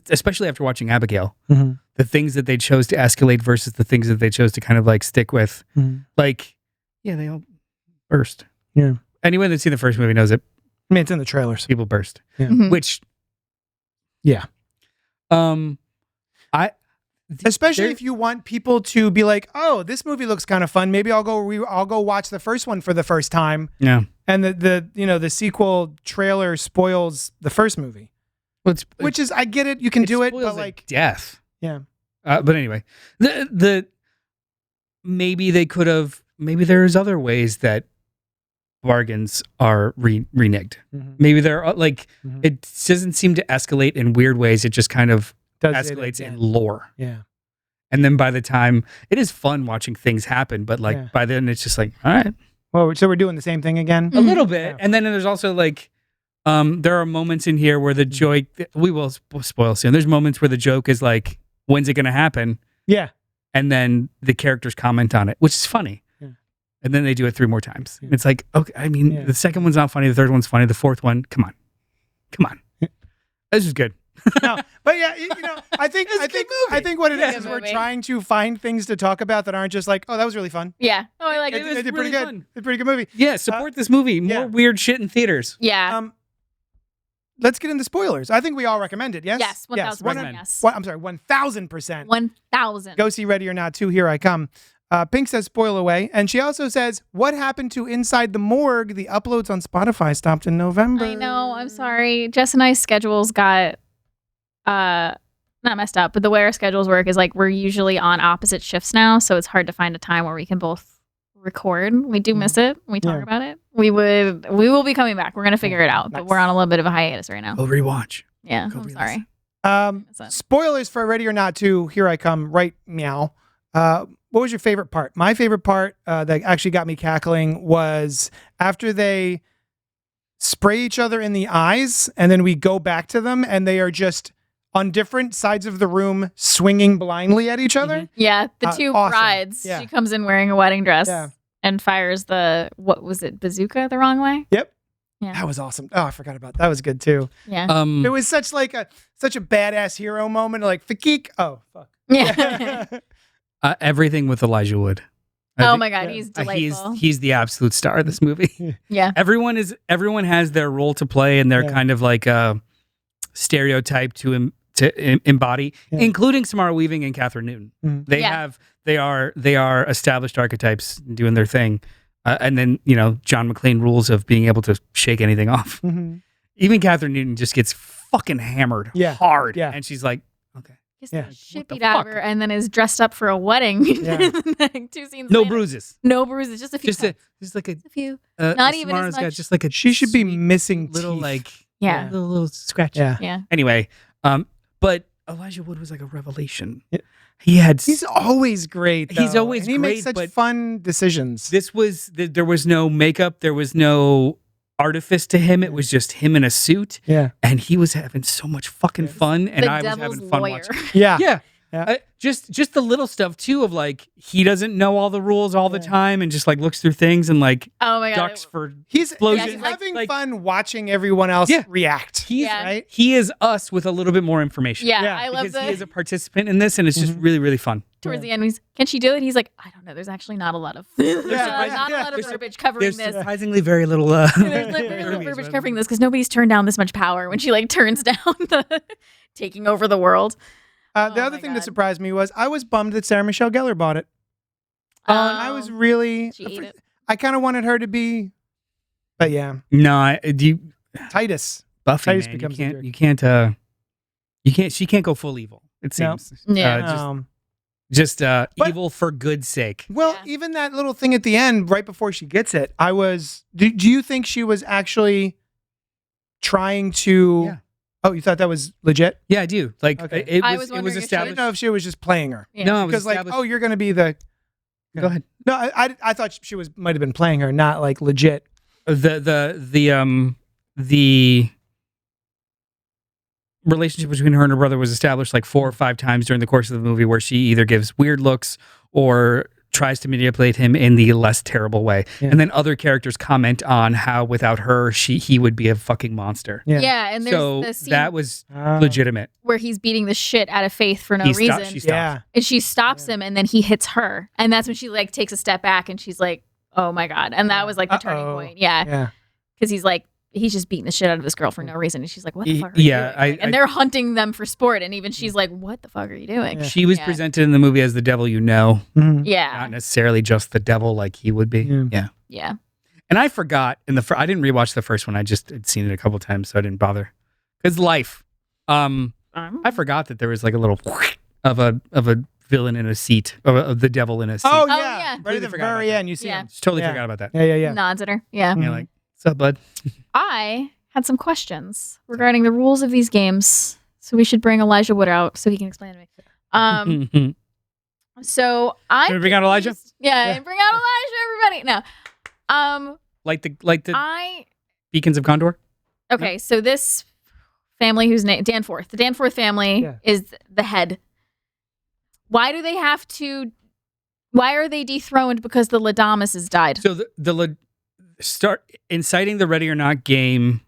[SPEAKER 1] especially after watching Abigail, the things that they chose to escalate versus the things that they chose to kind of like stick with, like, yeah, they all burst.
[SPEAKER 3] Yeah.
[SPEAKER 1] Anyone that's seen the first movie knows that
[SPEAKER 3] I mean, it's in the trailers.
[SPEAKER 1] people burst,
[SPEAKER 2] Mhm.
[SPEAKER 1] which,
[SPEAKER 3] Yeah. Especially
[SPEAKER 1] there-
[SPEAKER 3] if you want people to be like, "Oh, this movie looks kind of fun. Maybe I'll go watch the first one for the first time."
[SPEAKER 1] yeah,
[SPEAKER 3] And the sequel trailer spoils the first movie,
[SPEAKER 1] well,
[SPEAKER 3] which is, I get it, you can do it,
[SPEAKER 1] spoils
[SPEAKER 3] but
[SPEAKER 1] a
[SPEAKER 3] like,
[SPEAKER 1] death.
[SPEAKER 3] yeah,
[SPEAKER 1] But anyway, the maybe they could have. Maybe there's other ways that bargains are reneged. Maybe there are like it doesn't seem to escalate in weird ways. It just kind of
[SPEAKER 3] Does it
[SPEAKER 1] escalates in
[SPEAKER 3] again.
[SPEAKER 1] lore.
[SPEAKER 3] Yeah.
[SPEAKER 1] And then by the time it is fun watching things happen, but like
[SPEAKER 3] Yeah.
[SPEAKER 1] by then it's just like, all right,
[SPEAKER 3] Well, so we're doing the same thing again.
[SPEAKER 1] a little bit.
[SPEAKER 3] Yeah.
[SPEAKER 1] And then there's also like, there are moments in here where the joke, we will spoil soon. There's moments where the joke is like, when's it going to happen?
[SPEAKER 3] Yeah.
[SPEAKER 1] And then the characters comment on it, which is funny.
[SPEAKER 3] Yeah.
[SPEAKER 1] And then they do it 3 more times. And it's like, okay, I mean,
[SPEAKER 3] Yeah.
[SPEAKER 1] the second one's not funny. The third one's funny. The fourth one, come on. This is good.
[SPEAKER 3] No, but yeah, I think what it is
[SPEAKER 2] Good
[SPEAKER 3] we're
[SPEAKER 2] movie.
[SPEAKER 3] trying to find things to talk about that aren't just like, "Oh, that was really fun."
[SPEAKER 2] Yeah. Oh, I like
[SPEAKER 3] It,
[SPEAKER 2] it.
[SPEAKER 3] it did
[SPEAKER 1] really
[SPEAKER 3] pretty good.
[SPEAKER 1] fun.
[SPEAKER 3] It's a pretty good movie.
[SPEAKER 1] Yeah, support this movie. More
[SPEAKER 3] yeah.
[SPEAKER 1] weird shit in theaters.
[SPEAKER 2] Yeah.
[SPEAKER 3] Let's get into spoilers. I think we all recommend it. Yes.
[SPEAKER 2] Yes, 1,000%.
[SPEAKER 1] recommend.
[SPEAKER 2] Yes.
[SPEAKER 3] I'm sorry, 1,000%.
[SPEAKER 2] 1,000.
[SPEAKER 3] Go see Ready or Not 2. Here I come. Pink says spoil away. And she also says, what happened to Inside the Morgue? The uploads on Spotify stopped in November.
[SPEAKER 2] I know. I'm sorry. Jess and I's schedules got not messed up, but the way our schedules work is like we're usually on opposite shifts now, so it's hard to find a time where we can both record. We do miss it. We talk about it. We will be coming back. We're gonna figure it out, but we're on a little bit of a hiatus right now.
[SPEAKER 1] Go rewatch.
[SPEAKER 2] Yeah,
[SPEAKER 1] Go
[SPEAKER 2] I'm sorry.
[SPEAKER 3] Spoilers for Ready or Not 2. Here I come. Right meow. What was your favorite part? My favorite part that actually got me cackling was after they spray each other in the eyes, and then we go back to them, and they are just on different sides of the room, swinging blindly at each other.
[SPEAKER 2] Yeah, the two
[SPEAKER 3] awesome.
[SPEAKER 2] brides.
[SPEAKER 3] Yeah.
[SPEAKER 2] She comes in wearing a wedding dress
[SPEAKER 3] Yeah.
[SPEAKER 2] and fires the bazooka the wrong way.
[SPEAKER 3] Yep.
[SPEAKER 2] Yeah.
[SPEAKER 3] That was awesome. Oh, I forgot about that. That was good too.
[SPEAKER 2] Yeah.
[SPEAKER 3] It was such a badass hero moment. Like Fakik. Oh fuck.
[SPEAKER 2] Yeah.
[SPEAKER 1] Everything with Elijah Wood.
[SPEAKER 2] Oh my God, he's delightful.
[SPEAKER 1] He's the absolute star of this movie.
[SPEAKER 2] Yeah.
[SPEAKER 1] Everyone has their role to play, and they're kind of like a stereotype to embody, including Samara Weaving and Catherine Newton. They are established archetypes doing their thing, and then John McClane rules of being able to shake anything off.
[SPEAKER 3] Mm-hmm.
[SPEAKER 1] Even Catherine Newton just gets fucking hammered hard, and she's like, okay.
[SPEAKER 2] Gets the shit beat out of her, and then is dressed up for a wedding. Like 2 scenes.
[SPEAKER 1] No
[SPEAKER 2] later.
[SPEAKER 1] bruises.
[SPEAKER 2] No bruises. Just a few.
[SPEAKER 1] Just like a
[SPEAKER 2] few. Not even
[SPEAKER 1] Samara's
[SPEAKER 2] as much.
[SPEAKER 1] got just like a.
[SPEAKER 3] She should be missing
[SPEAKER 1] little
[SPEAKER 3] teeth.
[SPEAKER 1] like
[SPEAKER 2] Yeah.
[SPEAKER 1] little scratch.
[SPEAKER 2] Yeah.
[SPEAKER 1] Anyway, but Elijah Wood was like a revelation.
[SPEAKER 3] Yeah.
[SPEAKER 1] He's
[SPEAKER 3] always great.
[SPEAKER 1] He's
[SPEAKER 3] though.
[SPEAKER 1] always
[SPEAKER 3] and he makes
[SPEAKER 1] great,
[SPEAKER 3] such
[SPEAKER 1] but
[SPEAKER 3] fun decisions.
[SPEAKER 1] there was no makeup, there was no artifice to him. It was just him in a suit.
[SPEAKER 3] Yeah.
[SPEAKER 1] And he was having so much fucking fun, and I was having fun watching.
[SPEAKER 3] Yeah.
[SPEAKER 1] Just the little stuff too of like he doesn't know all the rules all the time, and just like looks through things and like
[SPEAKER 2] Oh my God.
[SPEAKER 1] ducks for
[SPEAKER 3] He's
[SPEAKER 1] explosions.
[SPEAKER 3] having
[SPEAKER 1] Like-
[SPEAKER 3] fun watching everyone else react. Right?
[SPEAKER 1] He is us with a little bit more information.
[SPEAKER 2] Yeah. I love
[SPEAKER 1] Because he
[SPEAKER 2] the
[SPEAKER 1] is a participant in this, and it's just really, really fun.
[SPEAKER 2] towards the end. Can she do it? He's like, I don't know. There's actually not a lot of not a lot of verbiage covering
[SPEAKER 1] There's
[SPEAKER 2] this.
[SPEAKER 1] surprisingly very little.
[SPEAKER 2] There's very little verbiage covering this because nobody's turned down this much power when she like turns down the taking over the world.
[SPEAKER 3] The other thing that surprised me was I was bummed that Sarah Michelle Gellar bought it. I was really.
[SPEAKER 2] She ate it.
[SPEAKER 3] I kind of wanted her to be, but yeah.
[SPEAKER 1] No,
[SPEAKER 3] Titus.
[SPEAKER 1] Buffy,
[SPEAKER 3] Titus
[SPEAKER 1] man,
[SPEAKER 3] becomes a jerk.
[SPEAKER 1] you can't. She can't go full evil. It
[SPEAKER 3] No.
[SPEAKER 1] seems.
[SPEAKER 2] Yeah.
[SPEAKER 1] Just evil for good sake.
[SPEAKER 3] Well, even that little thing at the end, right before she gets it, I was. Do you think she was actually trying to?
[SPEAKER 1] Yeah.
[SPEAKER 3] Oh, you thought that was legit?
[SPEAKER 1] Yeah, I do. Like
[SPEAKER 3] Okay.
[SPEAKER 1] it
[SPEAKER 2] I
[SPEAKER 1] was.
[SPEAKER 2] was
[SPEAKER 1] It was
[SPEAKER 2] wondering if she-
[SPEAKER 3] I
[SPEAKER 1] established.
[SPEAKER 3] didn't know if she was just playing her.
[SPEAKER 2] Yeah.
[SPEAKER 1] No, it was
[SPEAKER 3] Because like,
[SPEAKER 1] established.
[SPEAKER 3] oh, you're going to be the.
[SPEAKER 1] Go ahead.
[SPEAKER 3] No, I thought she might have been playing her, not like legit.
[SPEAKER 1] The relationship between her and her brother was established like 4 or 5 times during the course of the movie, where she either gives weird looks or tries to manipulate him in the less terrible way.
[SPEAKER 3] Yeah.
[SPEAKER 1] And then other characters comment on how without her, he would be a fucking monster.
[SPEAKER 2] Yeah, and there's
[SPEAKER 1] So
[SPEAKER 2] the scene
[SPEAKER 1] that was legitimate.
[SPEAKER 2] where he's beating the shit out of Faith for no
[SPEAKER 1] She
[SPEAKER 2] reason.
[SPEAKER 1] stops.
[SPEAKER 3] Yeah.
[SPEAKER 2] And she stops him, and then he hits her, and that's when she like takes a step back, and she's like, "Oh my God!" And that was like the turning point. Yeah,
[SPEAKER 3] Yeah.
[SPEAKER 2] because he's just beating the shit out of this girl for no reason, and she's like, "What the fuck?" Are
[SPEAKER 1] Yeah,
[SPEAKER 2] you doing? And they're hunting them for sport, and even she's like, "What the fuck are you doing?"
[SPEAKER 1] She was
[SPEAKER 2] Yeah.
[SPEAKER 1] presented in the movie as the devil you know,
[SPEAKER 3] Mhm.
[SPEAKER 2] Yeah,
[SPEAKER 1] not necessarily just the devil like he would be.
[SPEAKER 3] Yeah.
[SPEAKER 2] yeah.
[SPEAKER 1] And I forgot I didn't rewatch the first one. I just had seen it a couple times, so I didn't bother. Because life. I forgot that there was like a little of a villain in a seat, of the devil in a seat.
[SPEAKER 3] Oh,
[SPEAKER 2] Oh,
[SPEAKER 3] yeah.
[SPEAKER 2] yeah.
[SPEAKER 3] Right at
[SPEAKER 1] Completely
[SPEAKER 3] the
[SPEAKER 1] forgot about
[SPEAKER 3] very
[SPEAKER 1] that.
[SPEAKER 3] end, you see
[SPEAKER 2] Yeah.
[SPEAKER 3] him.
[SPEAKER 1] Just totally
[SPEAKER 3] Yeah.
[SPEAKER 1] forgot about that.
[SPEAKER 3] Yeah.
[SPEAKER 2] Nods at her. Yeah.
[SPEAKER 1] And you're like, what's up, bud?
[SPEAKER 2] I had some questions regarding the rules of these games, so we should bring Elijah Wood out so he can explain to me. So I
[SPEAKER 1] Can we bring out Elijah?
[SPEAKER 2] Yeah, bring out Elijah, everybody. No.
[SPEAKER 1] like the
[SPEAKER 2] I
[SPEAKER 1] Beacons of Condor?
[SPEAKER 2] okay, so this family whose name Danforth. The Danforth family is the head. Why do they have to why are they dethroned because the Ladamas has died?
[SPEAKER 1] So the start inciting the Ready or Not game.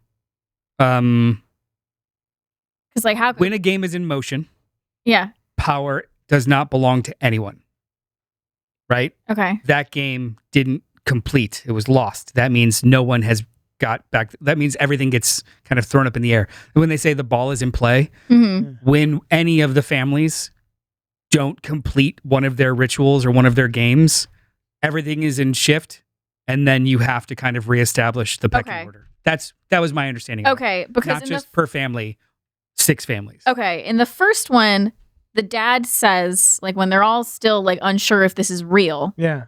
[SPEAKER 2] Because like how
[SPEAKER 1] When a game is in motion,
[SPEAKER 2] Yeah.
[SPEAKER 1] power does not belong to anyone. Right?
[SPEAKER 2] Okay.
[SPEAKER 1] That game didn't complete. It was lost. That means no one has got back. That means everything gets kind of thrown up in the air. When they say the ball is in play,
[SPEAKER 2] Mm-hmm.
[SPEAKER 1] when any of the families don't complete one of their rituals or one of their games, everything is in shift, and then you have to kind of reestablish the pecking order. That was my understanding.
[SPEAKER 2] Okay, because
[SPEAKER 1] not just per family, 6 families.
[SPEAKER 2] Okay, in the first one, the dad says, like, when they're all still like unsure if this is real.
[SPEAKER 3] Yeah.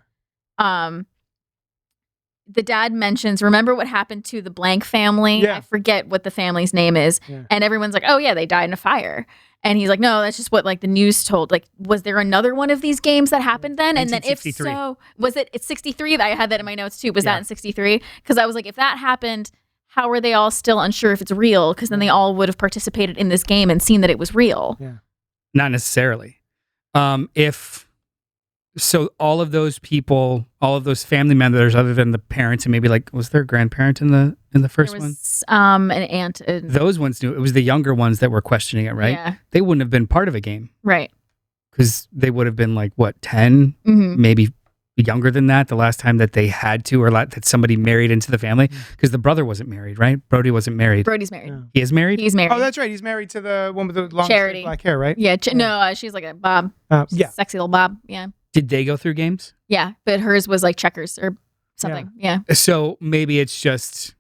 [SPEAKER 2] The dad mentions, remember what happened to the blank family?
[SPEAKER 3] Yeah.
[SPEAKER 2] I forget what the family's name is.
[SPEAKER 3] Yeah.
[SPEAKER 2] And everyone's like, oh yeah, they died in a fire. And he's like, no, that's just what like the news told. Like, was there another one of these games that happened then? And then if so, was it, it's 63? I had that in my notes too. Was that in 63? Because I was like, if that happened, how are they all still unsure if it's real? Because then they all would have participated in this game and seen that it was real.
[SPEAKER 3] Yeah.
[SPEAKER 1] Not necessarily. So all of those people, all of those family members, other than the parents and maybe like, was there a grandparent in the first
[SPEAKER 2] There
[SPEAKER 1] one?
[SPEAKER 2] was an aunt.
[SPEAKER 1] Those ones knew. It was the younger ones that were questioning it, right?
[SPEAKER 2] Yeah.
[SPEAKER 1] They wouldn't have been part of a game
[SPEAKER 2] Right.
[SPEAKER 1] because they would have been like, what, 10, maybe younger than that the last time that they had to, or that somebody married into the family, because the brother wasn't married, right? Brody wasn't married.
[SPEAKER 2] Brody's married.
[SPEAKER 3] Yeah.
[SPEAKER 1] He is married?
[SPEAKER 2] He's married.
[SPEAKER 3] Oh, that's right. He's married to the one with the long
[SPEAKER 2] Charity.
[SPEAKER 3] black hair, right?
[SPEAKER 2] Yeah. No, she's like a Bob.
[SPEAKER 3] Yeah.
[SPEAKER 2] Sexy little Bob. Yeah.
[SPEAKER 1] Did they go through games?
[SPEAKER 2] Yeah. But hers was like checkers or something. Yeah.
[SPEAKER 1] So maybe it's just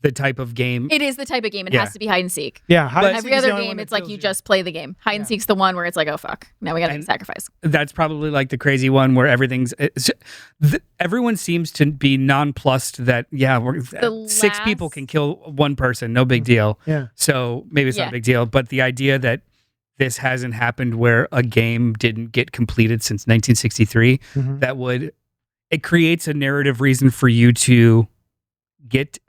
[SPEAKER 1] the type of game.
[SPEAKER 2] It is the type of game. It
[SPEAKER 1] Yeah.
[SPEAKER 2] has to be hide and seek.
[SPEAKER 3] Yeah.
[SPEAKER 1] But
[SPEAKER 2] Every other game, it's like you just play the game. Hide and seek's the one where it's like, oh, fuck. Now we got to
[SPEAKER 1] And-
[SPEAKER 2] sacrifice.
[SPEAKER 1] That's probably like the crazy one where everyone seems to be nonplussed that,
[SPEAKER 2] The
[SPEAKER 1] 6 people
[SPEAKER 2] last-
[SPEAKER 1] can kill one person. No big deal.
[SPEAKER 3] Yeah.
[SPEAKER 1] So maybe it's not
[SPEAKER 2] Yeah.
[SPEAKER 1] a big deal. But the idea that this hasn't happened where a game didn't get completed since 1963, it creates a narrative reason for you to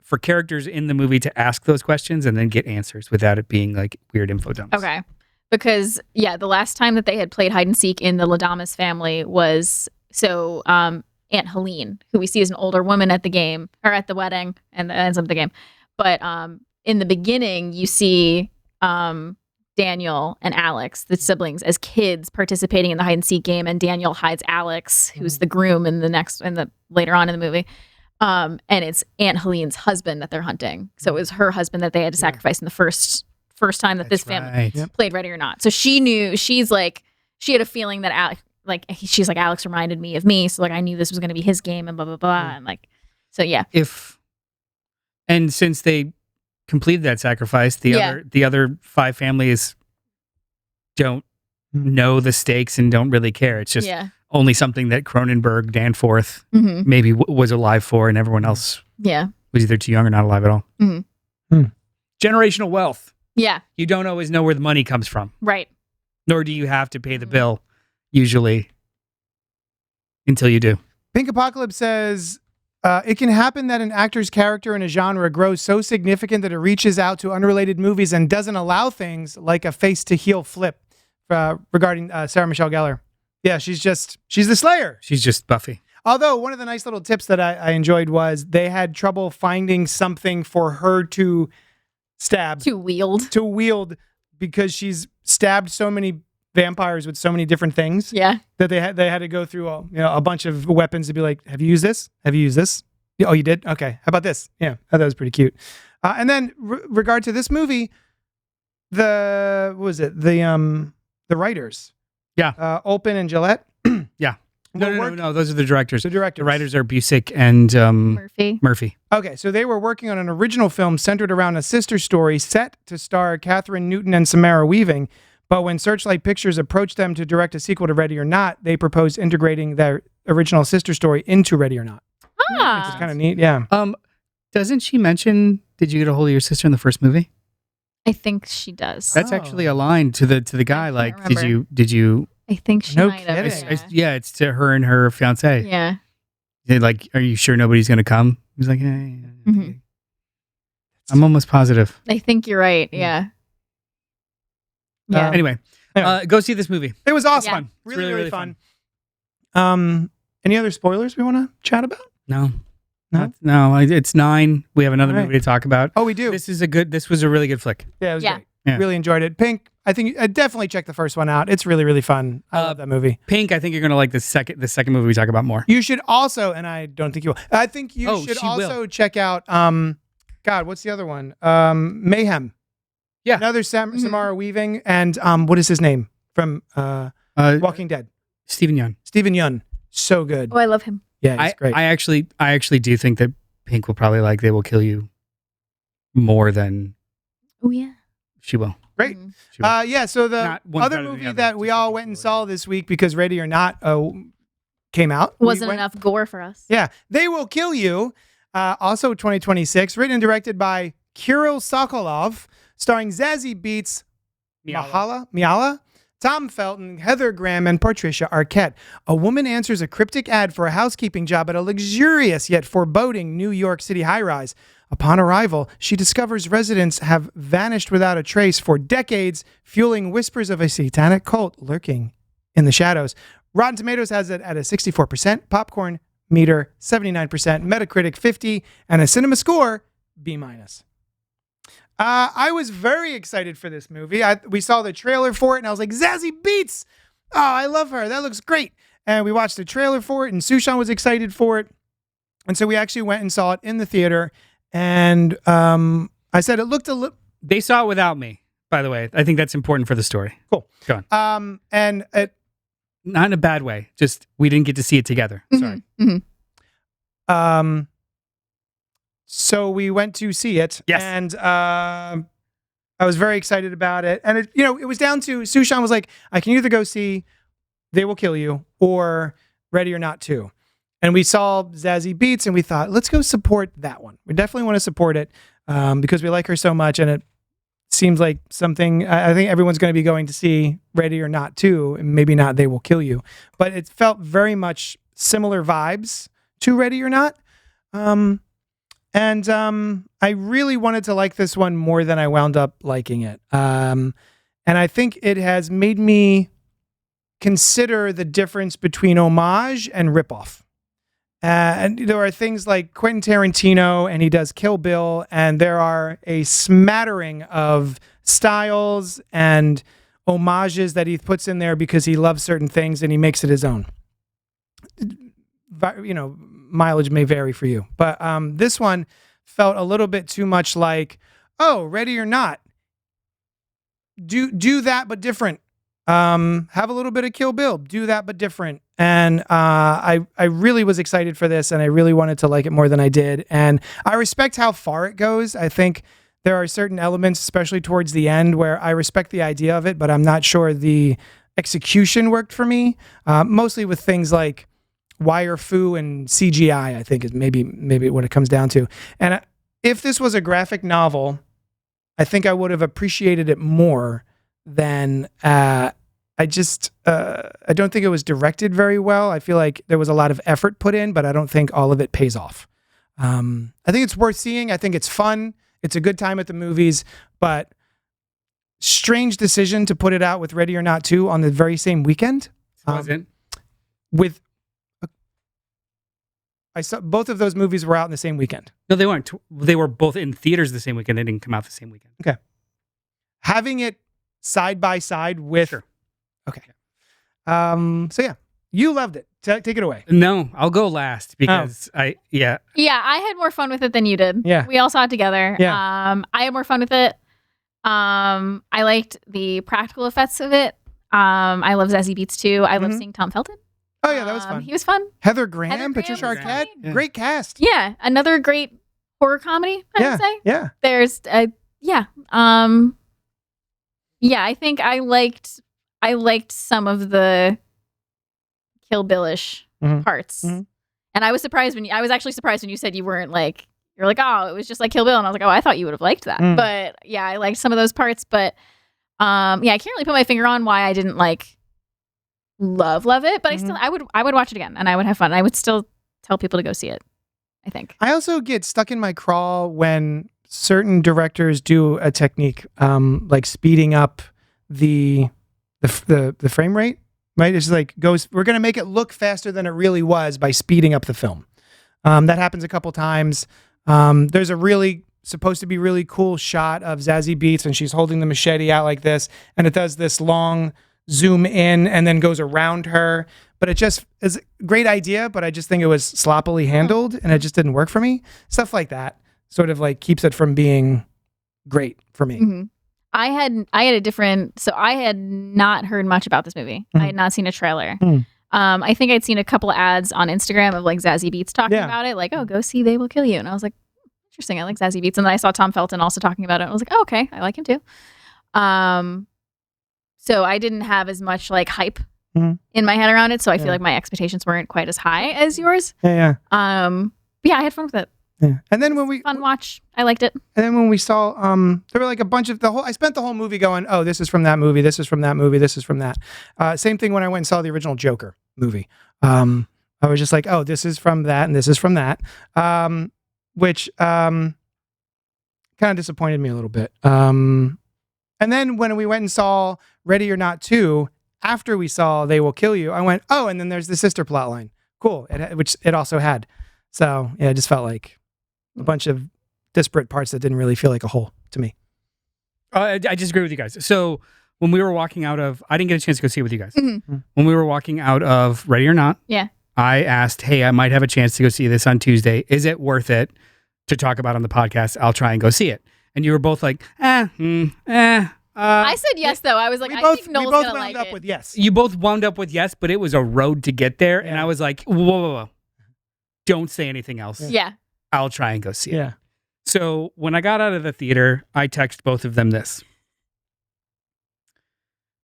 [SPEAKER 1] for characters in the movie to ask those questions and then get answers without it being like weird info dumps.
[SPEAKER 2] Okay. Because, the last time that they had played hide and seek in the Ladamas family was Aunt Helene, who we see as an older woman at the game or at the wedding and that ends up the game. But in the beginning, you see Daniel and Alex, the siblings, as kids participating in the hide and seek game, and Daniel hides Alex, who's the groom in the later on in the movie. And it's Aunt Helene's husband that they're hunting. So it was her husband that they had to sacrifice in the first time that this family played Ready or Not. So she knew, she had a feeling that Alex, she's like, Alex reminded me of me. So like, I knew this was going to be his game and blah, blah, blah. And like, so yeah.
[SPEAKER 1] And since they completed that sacrifice, the other 5 families don't know the stakes and don't really care. It's just only something that Cronenberg, Danforth maybe was alive for, and everyone else was either too young or not alive at all. Generational wealth.
[SPEAKER 2] Yeah.
[SPEAKER 1] You don't always know where the money comes from.
[SPEAKER 2] Right.
[SPEAKER 1] Nor do you have to pay the bill, usually, until you do.
[SPEAKER 3] Pink Apocalypse says, it can happen that an actor's character in a genre grows so significant that it reaches out to unrelated movies and doesn't allow things like a face-to-heel flip regarding Sarah Michelle Gellar. Yeah, she's the Slayer.
[SPEAKER 1] She's just Buffy.
[SPEAKER 3] Although one of the nice little tips that I enjoyed was they had trouble finding something for her to stab.
[SPEAKER 2] To wield because she's stabbed so many vampires with so many different things. Yeah.
[SPEAKER 3] That they had to go through a bunch of weapons to be like, have you used this? Have you used this? Oh, you did? Okay. How about this? Yeah. I thought that was pretty cute. And then regard to this movie, what was it? The writers.
[SPEAKER 1] Yeah.
[SPEAKER 3] Olpen and Gillette.
[SPEAKER 1] Yeah. No. Those are the directors.
[SPEAKER 3] The directors.
[SPEAKER 1] The writers are Busick and Murphy.
[SPEAKER 3] Okay, so they were working on an original film centered around a sister story set to star Catherine Newton and Samara Weaving. But when Searchlight Pictures approached them to direct a sequel to Ready or Not, they proposed integrating their original sister story into Ready or Not. Which is kind of neat, yeah.
[SPEAKER 1] Doesn't she mention, did you get a hold of your sister in the first movie?
[SPEAKER 2] I think she does.
[SPEAKER 1] That's actually a line to the guy. Like, did you?
[SPEAKER 2] I think she
[SPEAKER 3] No
[SPEAKER 2] might have.
[SPEAKER 3] kidding.
[SPEAKER 2] Yeah.
[SPEAKER 1] It's to her and her fiance.
[SPEAKER 2] Yeah.
[SPEAKER 1] They're like, are you sure nobody's going to come? He's like, hey. I'm almost positive.
[SPEAKER 2] I think you're right. Yeah. Yeah.
[SPEAKER 1] Anyway, go see this movie.
[SPEAKER 3] It was awesome.
[SPEAKER 1] Fun. It's
[SPEAKER 3] Really fun. Any other spoilers we want to chat about?
[SPEAKER 1] No.
[SPEAKER 3] No?
[SPEAKER 1] No, it's 9. We have another
[SPEAKER 3] All right.
[SPEAKER 1] movie to talk about.
[SPEAKER 3] Oh, we do.
[SPEAKER 1] This was a really good flick.
[SPEAKER 3] Yeah, it was
[SPEAKER 2] Yeah.
[SPEAKER 3] great.
[SPEAKER 1] Yeah.
[SPEAKER 3] Really enjoyed it. Pink, I think definitely check the first one out. It's really, really fun. I love that movie.
[SPEAKER 1] Pink, I think you're going to like the second movie we talk about more.
[SPEAKER 3] You should also, and I don't think you will, I think you should
[SPEAKER 1] she
[SPEAKER 3] also
[SPEAKER 1] will.
[SPEAKER 3] check out, God, what's the other one? Mayhem.
[SPEAKER 1] Yeah.
[SPEAKER 3] Another Samara Weaving and what is his name? From Walking Dead.
[SPEAKER 1] Stephen Yeun.
[SPEAKER 3] Stephen Yeun. So good.
[SPEAKER 2] Oh, I love him.
[SPEAKER 3] Yeah, he's great.
[SPEAKER 1] I actually do think that Pink will probably like They Will Kill You more than
[SPEAKER 2] Oh, yeah.
[SPEAKER 1] she will.
[SPEAKER 3] Great.
[SPEAKER 2] Mhm.
[SPEAKER 1] She will.
[SPEAKER 3] Yeah, so the
[SPEAKER 1] Not one's
[SPEAKER 3] other
[SPEAKER 1] better than the
[SPEAKER 3] movie
[SPEAKER 1] other,
[SPEAKER 3] that we
[SPEAKER 1] just
[SPEAKER 3] all
[SPEAKER 1] like
[SPEAKER 3] went and
[SPEAKER 1] people
[SPEAKER 3] saw this week because Ready or Not came out. We
[SPEAKER 2] Wasn't
[SPEAKER 3] went-
[SPEAKER 2] enough gore for us.
[SPEAKER 3] Yeah, They Will Kill You, also 2026, written and directed by Kirill Sokolov, starring Zazie Beetz, Miala, Tom Felton, Heather Graham, and Patricia Arquette. A woman answers a cryptic ad for a housekeeping job at a luxurious yet foreboding New York City high-rise. Upon arrival, she discovers residents have vanished without a trace for decades, fueling whispers of a satanic cult lurking in the shadows. Rotten Tomatoes has it at a 64%, Popcorn Meter 79%, Metacritic 50, and a Cinema Score B-. I was very excited for this movie. We saw the trailer for it, and I was like, Zazie Beetz! Oh, I love her. That looks great. And we watched the trailer for it, and Sushan was excited for it. And so we actually went and saw it in the theater. And I said it looked a little...
[SPEAKER 1] They saw it without me, by the way. I think that's important for the story.
[SPEAKER 3] Cool.
[SPEAKER 1] Go on.
[SPEAKER 3] And it...
[SPEAKER 1] Not in a bad way. Just we didn't get to see it together. Sorry.
[SPEAKER 2] Mhm.
[SPEAKER 3] So we went to see it.
[SPEAKER 1] Yes.
[SPEAKER 3] And I was very excited about it. And it was down to Sushan was like, I can either go see They Will Kill You or Ready or Not 2. And we saw Zazie Beetz and we thought, let's go support that one. We definitely want to support it because we like her so much. And it seems like something, I think everyone's going to be going to see Ready or Not 2, and maybe not They Will Kill You. But it felt very much similar vibes to Ready or Not. And I really wanted to like this one more than I wound up liking it. And I think it has made me consider the difference between homage and ripoff. And there are things like Quentin Tarantino, and he does Kill Bill, and there are a smattering of styles and homages that he puts in there because he loves certain things and he makes it his own. Mileage may vary for you, but this one felt a little bit too much like, oh, Ready or Not, do that but different. Have a little bit of Kill Bill, do that but different. And I really was excited for this, and I really wanted to like it more than I did. And I respect how far it goes. I think there are certain elements, especially towards the end, where I respect the idea of it, but I'm not sure the execution worked for me. Mostly with things like wire fu and CGI, I think is maybe what it comes down to. And if this was a graphic novel, I think I would have appreciated it more than I don't think it was directed very well. I feel like there was a lot of effort put in, but I don't think all of it pays off. I think it's worth seeing. I think it's fun. It's a good time at the movies, but strange decision to put it out with Ready or Not 2 on the very same weekend.
[SPEAKER 1] Wasn't.
[SPEAKER 3] I saw both of those movies were out in the same weekend.
[SPEAKER 1] No, they weren't. They were both in theaters the same weekend. They didn't come out the same weekend.
[SPEAKER 3] Okay. Having it side by side with.
[SPEAKER 1] Sure.
[SPEAKER 3] Okay. So yeah, you loved it. Take it away.
[SPEAKER 1] No, I'll go last because
[SPEAKER 2] Yeah, I had more fun with it than you did.
[SPEAKER 3] Yeah.
[SPEAKER 2] We all saw it together.
[SPEAKER 3] Yeah.
[SPEAKER 2] I had more fun with it. I liked the practical effects of it. I love Zazie Beetz too. I love seeing Tom Felton.
[SPEAKER 3] Oh yeah, that was fun.
[SPEAKER 2] He was fun.
[SPEAKER 3] Heather Graham,
[SPEAKER 2] Heather Graham
[SPEAKER 3] Patricia
[SPEAKER 2] was
[SPEAKER 3] Arquette,
[SPEAKER 1] great.
[SPEAKER 3] great cast.
[SPEAKER 2] Yeah, another great horror comedy, I would say.
[SPEAKER 3] Yeah.
[SPEAKER 2] There's I think I liked some of the Kill Bill-ish parts.
[SPEAKER 3] Mhm.
[SPEAKER 2] And I was actually surprised when you said you weren't like, you're like, oh, it was just like Kill Bill. And I was like, oh, I thought you would have liked that.
[SPEAKER 3] Mm.
[SPEAKER 2] But yeah, I liked some of those parts. But I can't really put my finger on why I didn't like love it. But I would watch it again and I would have fun. I would still tell people to go see it, I think.
[SPEAKER 3] I also get stuck in my craw when certain directors do a technique like speeding up the frame rate, right? It's like we're going to make it look faster than it really was by speeding up the film. That happens a couple times. There's a supposed to be really cool shot of Zazie Beetz and she's holding the machete out like this, and it does this long zoom in and then goes around her. But it just is a great idea, but I just think it was sloppily handled and it just didn't work for me. Stuff like that sort of like keeps it from being great for me.
[SPEAKER 2] Mm-hmm. I had a different. So I had not heard much about this movie. I had not seen a trailer. I think I'd seen a couple of ads on Instagram of like Zazie Beetz talking about it, like, oh, go see They Will Kill You, and I was like, interesting. I like Zazie Beetz, and then I saw Tom Felton also talking about it. And I was like, oh, okay, I like him too. So I didn't have as much like hype in my head around it, so I feel like my expectations weren't quite as high as yours.
[SPEAKER 3] Yeah.
[SPEAKER 2] But yeah, I had fun with it.
[SPEAKER 3] Yeah. And then when we
[SPEAKER 2] fun watch, I liked it.
[SPEAKER 3] And then when we saw, there were like a bunch of I spent the whole movie going, oh, this is from that movie, this is from that movie, this is from that. Same thing when I went and saw the original Joker movie. I was just like, oh, this is from that and this is from that, which kind of disappointed me a little bit. And then when we went and saw Ready or Not 2, after we saw They Will Kill You, I went, oh, and then there's the sister plot line. Cool, which it also had. So yeah, it just felt like a bunch of disparate parts that didn't really feel like a whole to me.
[SPEAKER 1] I just agree with you guys. So when we were walking out of, I didn't get a chance to go see it with you guys. When we were walking out of Ready or Not, I asked, hey, I might have a chance to go see this on Tuesday. Is it worth it to talk about on the podcast? I'll try and go see it. And you were both like,
[SPEAKER 2] I said yes, though. I was like, I think Noel's going to like it. We both wound
[SPEAKER 3] up with yes.
[SPEAKER 1] You both wound up with yes, but it was a road to get there. And I was like, whoa. Don't say anything else.
[SPEAKER 2] Yeah.
[SPEAKER 1] I'll try and go see it.
[SPEAKER 3] Yeah.
[SPEAKER 1] So when I got out of the theater, I text both of them this.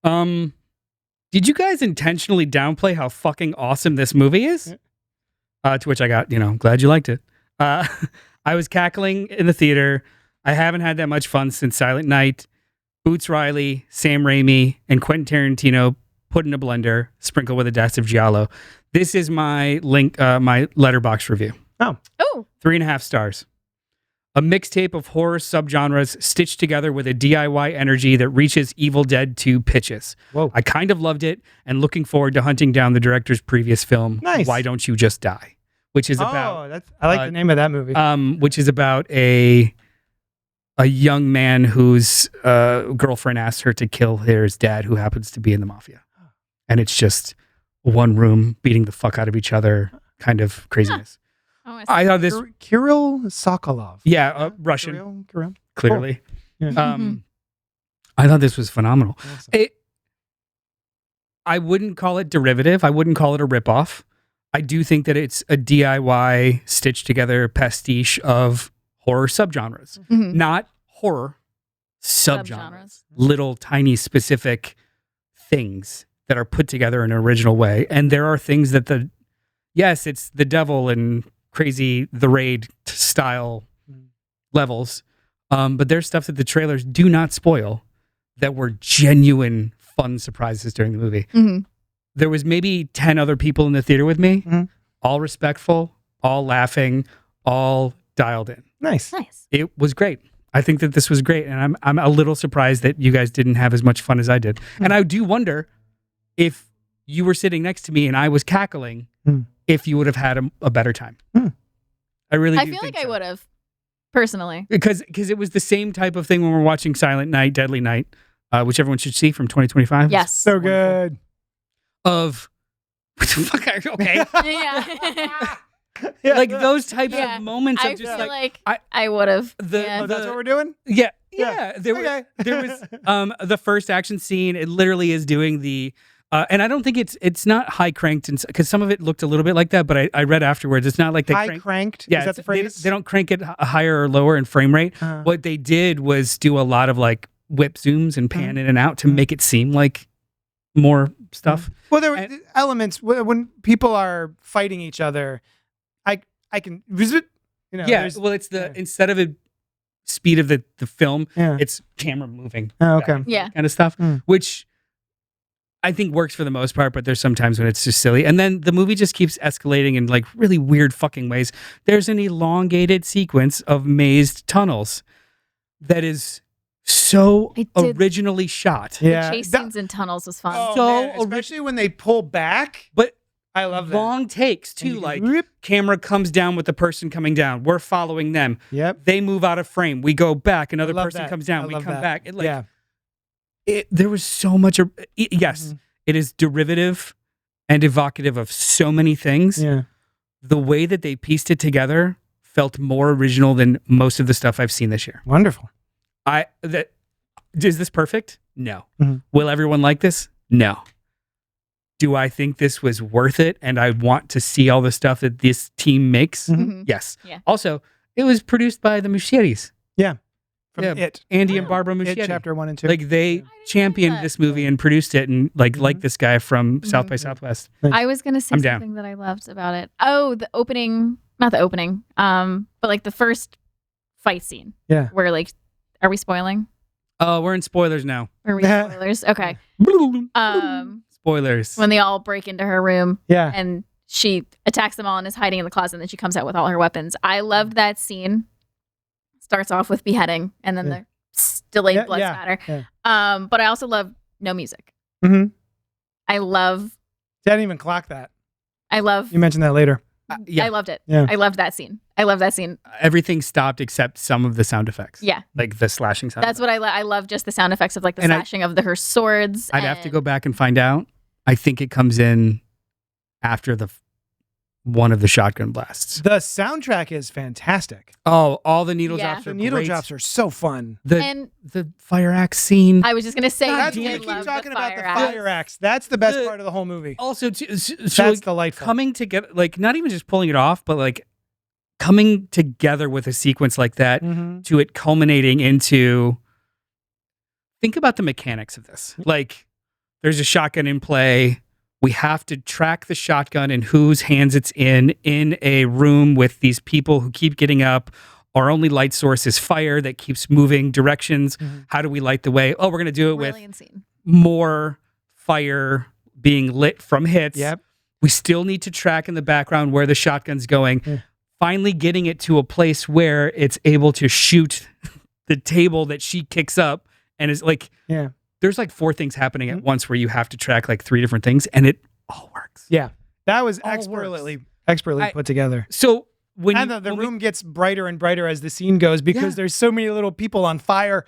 [SPEAKER 1] Did you guys intentionally downplay how fucking awesome this movie is? To which I got, glad you liked it. I was cackling in the theater. I haven't had that much fun since Silent Night. Boots Riley, Sam Raimi, and Quentin Tarantino put in a blender, sprinkle with a dash of Giallo. This is my link, my Letterboxd review.
[SPEAKER 2] Oh.
[SPEAKER 1] 3.5 stars. A mixtape of horror subgenres stitched together with a DIY energy that reaches Evil Dead 2 pitches.
[SPEAKER 3] Whoa.
[SPEAKER 1] I kind of loved it and looking forward to hunting down the director's previous film,
[SPEAKER 3] Nice.
[SPEAKER 1] Why Don't You Just Die? Which is about...
[SPEAKER 3] I like the name of that movie.
[SPEAKER 1] Which is about a young man whose girlfriend asks her to kill his dad, who happens to be in the mafia. And it's just one room beating the fuck out of each other kind of craziness. I thought this...
[SPEAKER 3] Kirill Sokolov.
[SPEAKER 1] Yeah, Russian.
[SPEAKER 3] Kirill.
[SPEAKER 1] Clearly.
[SPEAKER 3] Cool. Yeah.
[SPEAKER 1] I thought this was phenomenal.
[SPEAKER 3] Awesome.
[SPEAKER 1] I wouldn't call it derivative. I wouldn't call it a ripoff. I do think that it's a DIY stitched together pastiche of horror subgenres. Not horror subgenres. Little tiny specific things that are put together in an original way. And there are things that it's the devil and crazy The Raid style levels. But there's stuff that the trailers do not spoil that were genuine fun surprises during the movie. There was maybe 10 other people in the theater with me, all respectful, all laughing, all dialed in.
[SPEAKER 3] Nice.
[SPEAKER 1] It was great. I think that this was great. And I'm a little surprised that you guys didn't have as much fun as I did. And I do wonder if you were sitting next to me and I was cackling, if you would have had a better time. I really do
[SPEAKER 2] I feel like I would have, personally.
[SPEAKER 1] Because it was the same type of thing when we're watching Silent Night, Deadly Night, which everyone should see from 2025.
[SPEAKER 2] Yes.
[SPEAKER 3] So good.
[SPEAKER 1] Of, what the fuck are you, okay?
[SPEAKER 2] Yeah.
[SPEAKER 1] Like those types of moments.
[SPEAKER 2] I feel like I would have.
[SPEAKER 3] That's what we're doing?
[SPEAKER 1] Yeah. There was the first action scene. It literally is doing the... and I don't think it's not high cranked, because some of it looked a little bit like that. But I read afterwards, it's not like they
[SPEAKER 3] high cranked.
[SPEAKER 1] Yeah,
[SPEAKER 3] is that the phrase?
[SPEAKER 1] They don't crank it higher or lower in frame rate. What they did was do a lot of like whip zooms and pan in and out to make it seem like more stuff.
[SPEAKER 3] Well, there were elements when people are fighting each other. I can visit.
[SPEAKER 1] Well, it's instead of the speed of the film, it's camera moving.
[SPEAKER 3] Oh, okay.
[SPEAKER 2] Yeah.
[SPEAKER 1] Kind of stuff, which I think works for the most part, but there's sometimes when it's just silly. And then the movie just keeps escalating in like really weird fucking ways. There's an elongated sequence of mazed tunnels that is so originally shot.
[SPEAKER 3] Yeah.
[SPEAKER 2] The chase scenes in tunnels was fun.
[SPEAKER 3] Especially when they pull back.
[SPEAKER 1] But
[SPEAKER 3] I love that.
[SPEAKER 1] Long takes too, like camera comes down with the person coming down. We're following them.
[SPEAKER 3] Yep.
[SPEAKER 1] They move out of frame. We go back. Another person comes down. We come back. There was so much. Yes, it is derivative and evocative of so many things.
[SPEAKER 3] Yeah.
[SPEAKER 1] The way that they pieced it together felt more original than most of the stuff I've seen this year.
[SPEAKER 3] Wonderful.
[SPEAKER 1] Is this perfect? No.
[SPEAKER 3] Mhm.
[SPEAKER 1] Will everyone like this? No. Do I think this was worth it and I want to see all the stuff that this team makes?
[SPEAKER 2] Mhm.
[SPEAKER 1] Yes.
[SPEAKER 2] Yeah.
[SPEAKER 1] Also, it was produced by the Muschietis.
[SPEAKER 3] From
[SPEAKER 1] Yeah.
[SPEAKER 3] It.
[SPEAKER 1] Andy and Barbara
[SPEAKER 3] It
[SPEAKER 1] Muschietti.
[SPEAKER 3] chapter 1 and 2.
[SPEAKER 1] Like they
[SPEAKER 2] that.
[SPEAKER 1] championed this movie and produced it, and like this guy from South by
[SPEAKER 2] Mhm.
[SPEAKER 1] Southwest.
[SPEAKER 2] I was gonna say
[SPEAKER 1] I'm down.
[SPEAKER 2] something that I loved about it. Oh, the opening, not the opening, but like the first fight scene.
[SPEAKER 3] Yeah.
[SPEAKER 2] Where like, are we spoiling?
[SPEAKER 1] Oh, we're in spoilers now.
[SPEAKER 2] Are we spoilers? Okay.
[SPEAKER 1] Spoilers.
[SPEAKER 2] When they all break into her room
[SPEAKER 3] Yeah.
[SPEAKER 2] and she attacks them all and is hiding in the closet, and then she comes out with all her weapons. I loved that scene. Starts off with beheading and then the delayed blood spatter.
[SPEAKER 3] Yeah.
[SPEAKER 2] But I also love no music.
[SPEAKER 3] Mm-hmm.
[SPEAKER 2] I love.
[SPEAKER 3] Didn't even clock that.
[SPEAKER 2] I love.
[SPEAKER 3] You mentioned that later.
[SPEAKER 1] Yeah.
[SPEAKER 2] I loved it.
[SPEAKER 3] Yeah.
[SPEAKER 2] I loved that scene. I love that scene.
[SPEAKER 1] Everything stopped except some of the sound effects.
[SPEAKER 2] Yeah.
[SPEAKER 1] Like the slashing sound.
[SPEAKER 2] That's what I love. Just the sound effects of like the
[SPEAKER 1] And
[SPEAKER 2] slashing of her swords.
[SPEAKER 1] I'd have to go back and find out. I think it comes in after one of the shotgun blasts.
[SPEAKER 3] The soundtrack is fantastic.
[SPEAKER 1] Oh, all the needle
[SPEAKER 2] Yeah.
[SPEAKER 1] drops are
[SPEAKER 3] The needle
[SPEAKER 1] great.
[SPEAKER 3] drops are so fun.
[SPEAKER 2] And
[SPEAKER 1] The fire axe scene.
[SPEAKER 2] I was just gonna say,
[SPEAKER 3] That's
[SPEAKER 2] I
[SPEAKER 3] we
[SPEAKER 2] did
[SPEAKER 3] keep
[SPEAKER 2] love
[SPEAKER 3] talking
[SPEAKER 2] the
[SPEAKER 3] about the
[SPEAKER 2] axe.
[SPEAKER 3] fire axe. That's the best
[SPEAKER 1] The-
[SPEAKER 3] part of the whole movie.
[SPEAKER 1] Also, so
[SPEAKER 3] That's
[SPEAKER 1] like,
[SPEAKER 3] delightful.
[SPEAKER 1] coming together, like not even just pulling it off, but like coming together with a sequence like that
[SPEAKER 3] Mm-hmm.
[SPEAKER 1] to it culminating into. Think about the mechanics of this. Like, there's a shotgun in play. We have to track the shotgun and whose hands it's in a room with these people who keep getting up. Our only light source is fire that keeps moving directions.
[SPEAKER 3] Mhm.
[SPEAKER 1] How do we light the way? Oh, we're going to do it with
[SPEAKER 2] Brilliant scene.
[SPEAKER 1] more fire being lit from hits.
[SPEAKER 3] Yep.
[SPEAKER 1] We still need to track in the background where the shotgun's going.
[SPEAKER 3] Yeah.
[SPEAKER 1] Finally getting it to a place where it's able to shoot the table that she kicks up and is like,
[SPEAKER 3] Yeah.
[SPEAKER 1] there's like 4 things happening at once where you have to track like 3 different things and it all works.
[SPEAKER 3] Yeah. That was
[SPEAKER 1] All
[SPEAKER 3] expertly
[SPEAKER 1] I-
[SPEAKER 3] put together.
[SPEAKER 1] So when
[SPEAKER 3] And
[SPEAKER 1] you-
[SPEAKER 3] the
[SPEAKER 1] when we-
[SPEAKER 3] room gets brighter and brighter as the scene goes because
[SPEAKER 1] Yeah.
[SPEAKER 3] there's so many little people on fire.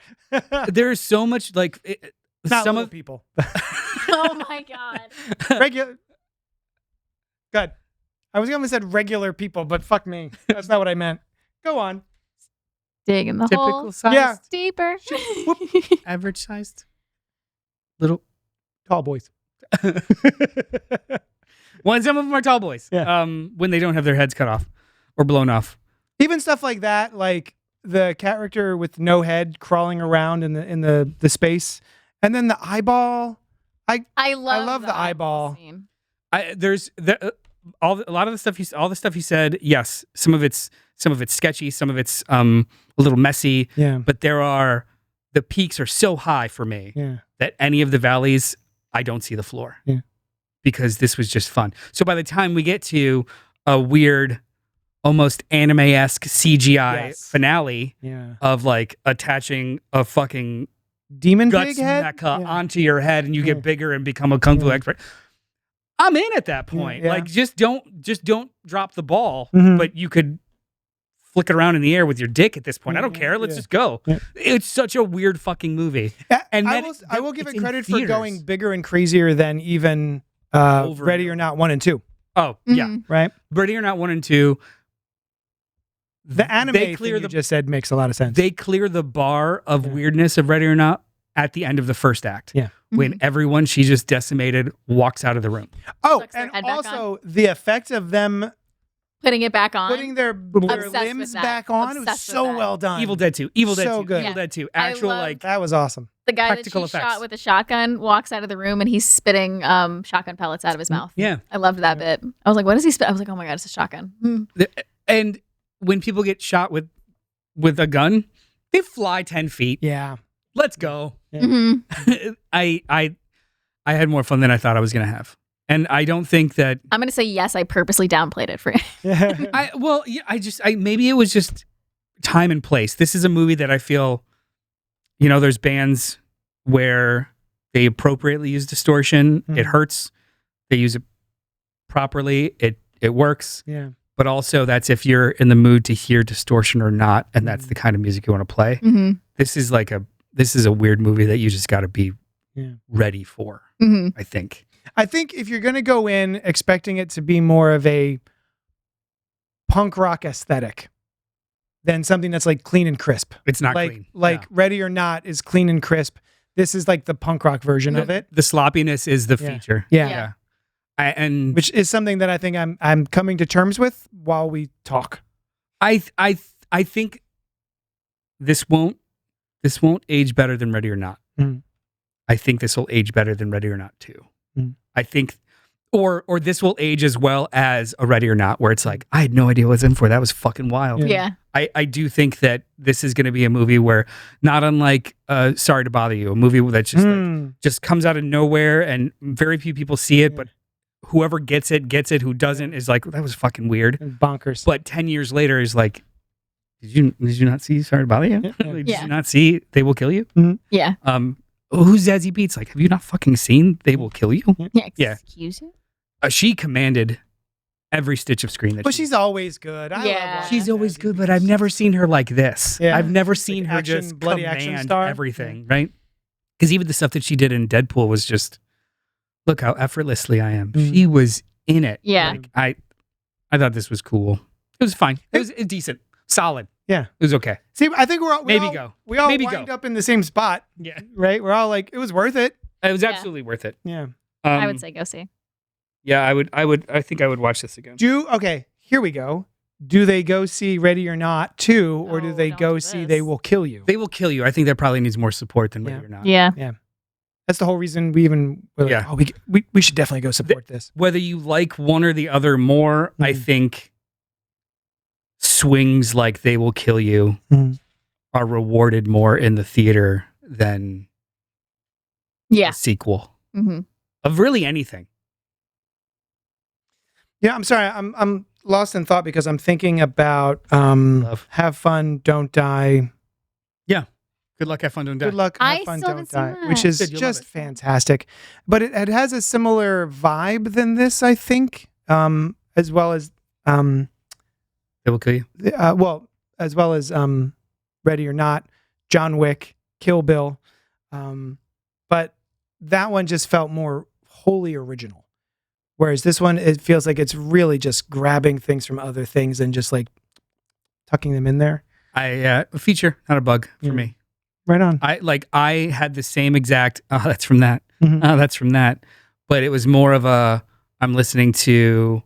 [SPEAKER 1] there's so much like
[SPEAKER 3] Not
[SPEAKER 1] some
[SPEAKER 3] little
[SPEAKER 1] of
[SPEAKER 3] people.
[SPEAKER 2] Oh my god.
[SPEAKER 3] Regular. Good. I was gonna say regular people, but fuck me. That's not what I meant. Go on.
[SPEAKER 2] Dig in the
[SPEAKER 1] typical
[SPEAKER 2] hole.
[SPEAKER 1] size,
[SPEAKER 3] Yeah.
[SPEAKER 2] Deeper.
[SPEAKER 1] average sized, little.
[SPEAKER 3] Tall boys.
[SPEAKER 1] Well, some of them are tall boys.
[SPEAKER 3] Yeah.
[SPEAKER 1] When they don't have their heads cut off or blown off.
[SPEAKER 3] Even stuff like that, like the character with no head crawling around in the space, and then the eyeball.
[SPEAKER 2] I love
[SPEAKER 3] the eyeball.
[SPEAKER 2] scene.
[SPEAKER 1] There's a lot of the stuff all the stuff you said. Yes, some of it's sketchy, some of it's a little messy,
[SPEAKER 3] Yeah.
[SPEAKER 1] but the peaks are so high for me
[SPEAKER 3] Yeah.
[SPEAKER 1] that any of the valleys I don't see the floor.
[SPEAKER 3] Yeah.
[SPEAKER 1] Because this was just fun. So by the time we get to a weird, almost anime-esque CGI
[SPEAKER 3] Yes.
[SPEAKER 1] finale
[SPEAKER 3] Yeah.
[SPEAKER 1] of like attaching a fucking
[SPEAKER 3] Demon
[SPEAKER 1] guts
[SPEAKER 3] pig head.
[SPEAKER 1] mecha
[SPEAKER 3] Yeah.
[SPEAKER 1] onto your head and you
[SPEAKER 3] Yeah.
[SPEAKER 1] get bigger and become a kung fu
[SPEAKER 3] Yeah.
[SPEAKER 1] expert. I'm in at that point.
[SPEAKER 3] Yeah.
[SPEAKER 1] Like just don't drop the ball,
[SPEAKER 3] Mhm.
[SPEAKER 1] but you could flick it around in the air with your dick at this point. I don't
[SPEAKER 3] Yeah,
[SPEAKER 1] care. Let's
[SPEAKER 3] yeah.
[SPEAKER 1] just go.
[SPEAKER 3] Yeah.
[SPEAKER 1] It's such a weird fucking movie. And
[SPEAKER 3] I
[SPEAKER 1] then
[SPEAKER 3] will give
[SPEAKER 1] it's
[SPEAKER 3] it
[SPEAKER 1] in
[SPEAKER 3] credit for
[SPEAKER 1] theaters.
[SPEAKER 3] going bigger and crazier than even
[SPEAKER 1] Over
[SPEAKER 3] Ready
[SPEAKER 1] and
[SPEAKER 3] or Not 1 and 2.
[SPEAKER 1] Oh, yeah.
[SPEAKER 2] Mhm.
[SPEAKER 3] Right.
[SPEAKER 1] Ready or Not 1 and 2.
[SPEAKER 3] The anime
[SPEAKER 1] they
[SPEAKER 3] thing
[SPEAKER 1] clear
[SPEAKER 3] you just said makes a lot of sense.
[SPEAKER 1] They clear the bar of
[SPEAKER 3] Yeah.
[SPEAKER 1] weirdness of Ready or Not at the end of the first act.
[SPEAKER 3] Yeah.
[SPEAKER 1] When everyone she just decimated walks out of the room.
[SPEAKER 3] Oh,
[SPEAKER 2] Sucks their
[SPEAKER 3] and
[SPEAKER 2] head back
[SPEAKER 3] also the effect of them
[SPEAKER 2] Putting it back on.
[SPEAKER 3] putting their
[SPEAKER 2] Obsessed with
[SPEAKER 3] limbs
[SPEAKER 2] that.
[SPEAKER 3] back on was
[SPEAKER 2] Obsessed with
[SPEAKER 3] so
[SPEAKER 2] that.
[SPEAKER 3] well done.
[SPEAKER 1] Evil Dead 2. Evil Dead
[SPEAKER 3] So
[SPEAKER 1] 2.
[SPEAKER 3] good.
[SPEAKER 1] Evil
[SPEAKER 2] Yeah.
[SPEAKER 1] Dead 2.
[SPEAKER 2] I
[SPEAKER 1] Actual
[SPEAKER 2] love-
[SPEAKER 1] like
[SPEAKER 3] That was awesome.
[SPEAKER 2] the guy that she
[SPEAKER 1] practical effects.
[SPEAKER 2] shot with a shotgun walks out of the room and he's spitting shotgun pellets out of his mouth.
[SPEAKER 1] yeah.
[SPEAKER 2] I loved that bit. I was like, what does he spit? I was like, oh my god, it's a shotgun.
[SPEAKER 1] And when people get shot with a gun, they fly 10 feet.
[SPEAKER 3] Yeah.
[SPEAKER 1] Let's go.
[SPEAKER 2] Mm-hmm.
[SPEAKER 1] I had more fun than I thought I was going to have. And I don't think that
[SPEAKER 2] I'm gonna say yes. I purposely downplayed it for you.
[SPEAKER 1] maybe it was just time and place. This is a movie that I feel, there's bands where they appropriately use distortion. It
[SPEAKER 3] Mhm.
[SPEAKER 1] hurts. They use it properly. It works.
[SPEAKER 3] Yeah.
[SPEAKER 1] But also that's if you're in the mood to hear distortion or not, and that's the kind of music you want to play.
[SPEAKER 2] Mm-hmm.
[SPEAKER 1] This is a weird movie that you just got to be
[SPEAKER 3] Yeah.
[SPEAKER 1] ready for,
[SPEAKER 2] Mm-hmm.
[SPEAKER 1] I think.
[SPEAKER 3] I think if you're going to go in expecting it to be more of a punk rock aesthetic, than something that's like clean and crisp.
[SPEAKER 1] It's not
[SPEAKER 3] like
[SPEAKER 1] clean.
[SPEAKER 3] like
[SPEAKER 1] No.
[SPEAKER 3] Ready or Not is clean and crisp. This is like the punk rock version of it.
[SPEAKER 1] The sloppiness is the
[SPEAKER 3] Yeah.
[SPEAKER 1] feature.
[SPEAKER 3] Yeah.
[SPEAKER 2] Yeah.
[SPEAKER 1] And
[SPEAKER 3] Which is something that I think I'm coming to terms with while we talk.
[SPEAKER 1] I think this won't age better than Ready or Not.
[SPEAKER 3] Mm.
[SPEAKER 1] I think this will age better than Ready or Not 2.
[SPEAKER 3] Mm.
[SPEAKER 1] I think or this will age as well as a Ready or Not, where it's like, I had no idea what I was in for. That was fucking wild.
[SPEAKER 2] Yeah.
[SPEAKER 1] I do think that this is going to be a movie where, not unlike Sorry to Bother You, a movie that just comes out of nowhere and very few people see it, but whoever gets it. Who doesn't is like, that was fucking weird.
[SPEAKER 3] Bonkers.
[SPEAKER 1] But 10 years later is like, did you not see Sorry to Bother You? Did you not see They Will Kill You?
[SPEAKER 2] Yeah.
[SPEAKER 1] Who's Zazie Beetz? Like, have you not fucking seen They Will Kill You?
[SPEAKER 2] Yeah. Excuse you?
[SPEAKER 1] She commanded every stitch of screen that
[SPEAKER 3] But she's always good. I love
[SPEAKER 2] Yeah.
[SPEAKER 3] watching
[SPEAKER 1] She's always
[SPEAKER 3] Zazie
[SPEAKER 1] good, but
[SPEAKER 3] Beetz.
[SPEAKER 1] I've never seen her like this.
[SPEAKER 3] Yeah.
[SPEAKER 1] I've never seen her
[SPEAKER 3] action,
[SPEAKER 1] just
[SPEAKER 3] bloody
[SPEAKER 1] command
[SPEAKER 3] action star.
[SPEAKER 1] everything, right? Because even the stuff that she did in Deadpool was just, look how effortlessly I am.
[SPEAKER 3] Mhm.
[SPEAKER 1] She was in it.
[SPEAKER 2] Yeah.
[SPEAKER 1] Like, I thought this was cool. It was fine. It was decent, solid.
[SPEAKER 3] Yeah.
[SPEAKER 1] It was okay.
[SPEAKER 3] See, I think we all
[SPEAKER 1] Maybe
[SPEAKER 3] wind
[SPEAKER 1] go.
[SPEAKER 3] up in the same spot,
[SPEAKER 1] Yeah,
[SPEAKER 3] right? We're all like, it was worth it.
[SPEAKER 1] it was
[SPEAKER 2] Yeah.
[SPEAKER 1] absolutely worth it.
[SPEAKER 3] Yeah.
[SPEAKER 2] I would say go see.
[SPEAKER 1] Yeah, I think I would watch this again.
[SPEAKER 3] Okay, here we go. Do they go see Ready or Not 2, or do
[SPEAKER 2] No,
[SPEAKER 3] they
[SPEAKER 2] don't
[SPEAKER 3] go
[SPEAKER 2] do
[SPEAKER 3] see
[SPEAKER 2] this.
[SPEAKER 3] They Will Kill You?
[SPEAKER 1] They Will Kill You. I think that probably needs more support than Ready or Not.
[SPEAKER 2] Yeah.
[SPEAKER 3] That's the whole reason we even were like,
[SPEAKER 1] Yeah.
[SPEAKER 3] oh, we should definitely go support this.
[SPEAKER 1] Whether you like one or the other more, I
[SPEAKER 3] Mhm.
[SPEAKER 1] think swings like They Will Kill You
[SPEAKER 3] Mhm.
[SPEAKER 1] are rewarded more in the theater than
[SPEAKER 2] Yeah.
[SPEAKER 1] a sequel
[SPEAKER 2] Mm-hmm.
[SPEAKER 1] of really anything.
[SPEAKER 3] Yeah, I'm sorry. I'm lost in thought because I'm thinking about
[SPEAKER 1] Love.
[SPEAKER 3] Have Fun, Don't Die.
[SPEAKER 1] Good luck, have fun, don't die.
[SPEAKER 3] Good luck,
[SPEAKER 2] I
[SPEAKER 3] Have Fun,
[SPEAKER 2] still
[SPEAKER 3] Don't
[SPEAKER 2] haven't seen
[SPEAKER 3] Die,
[SPEAKER 2] that.
[SPEAKER 3] which is
[SPEAKER 1] Good, you'll love
[SPEAKER 3] just
[SPEAKER 1] it.
[SPEAKER 3] fantastic. But it has a similar vibe than this, I think, as well as
[SPEAKER 1] They Will Kill You.
[SPEAKER 3] as well as Ready or Not, John Wick, Kill Bill. But that one just felt more wholly original. Whereas this one, it feels like it's really just grabbing things from other things and just like tucking them in there.
[SPEAKER 1] A feature, not a bug for
[SPEAKER 3] Yeah.
[SPEAKER 1] me.
[SPEAKER 3] Right on.
[SPEAKER 1] I had the same exact. Oh, that's from that.
[SPEAKER 3] Mhm.
[SPEAKER 1] Oh, that's from that. But it was more of a. I'm listening to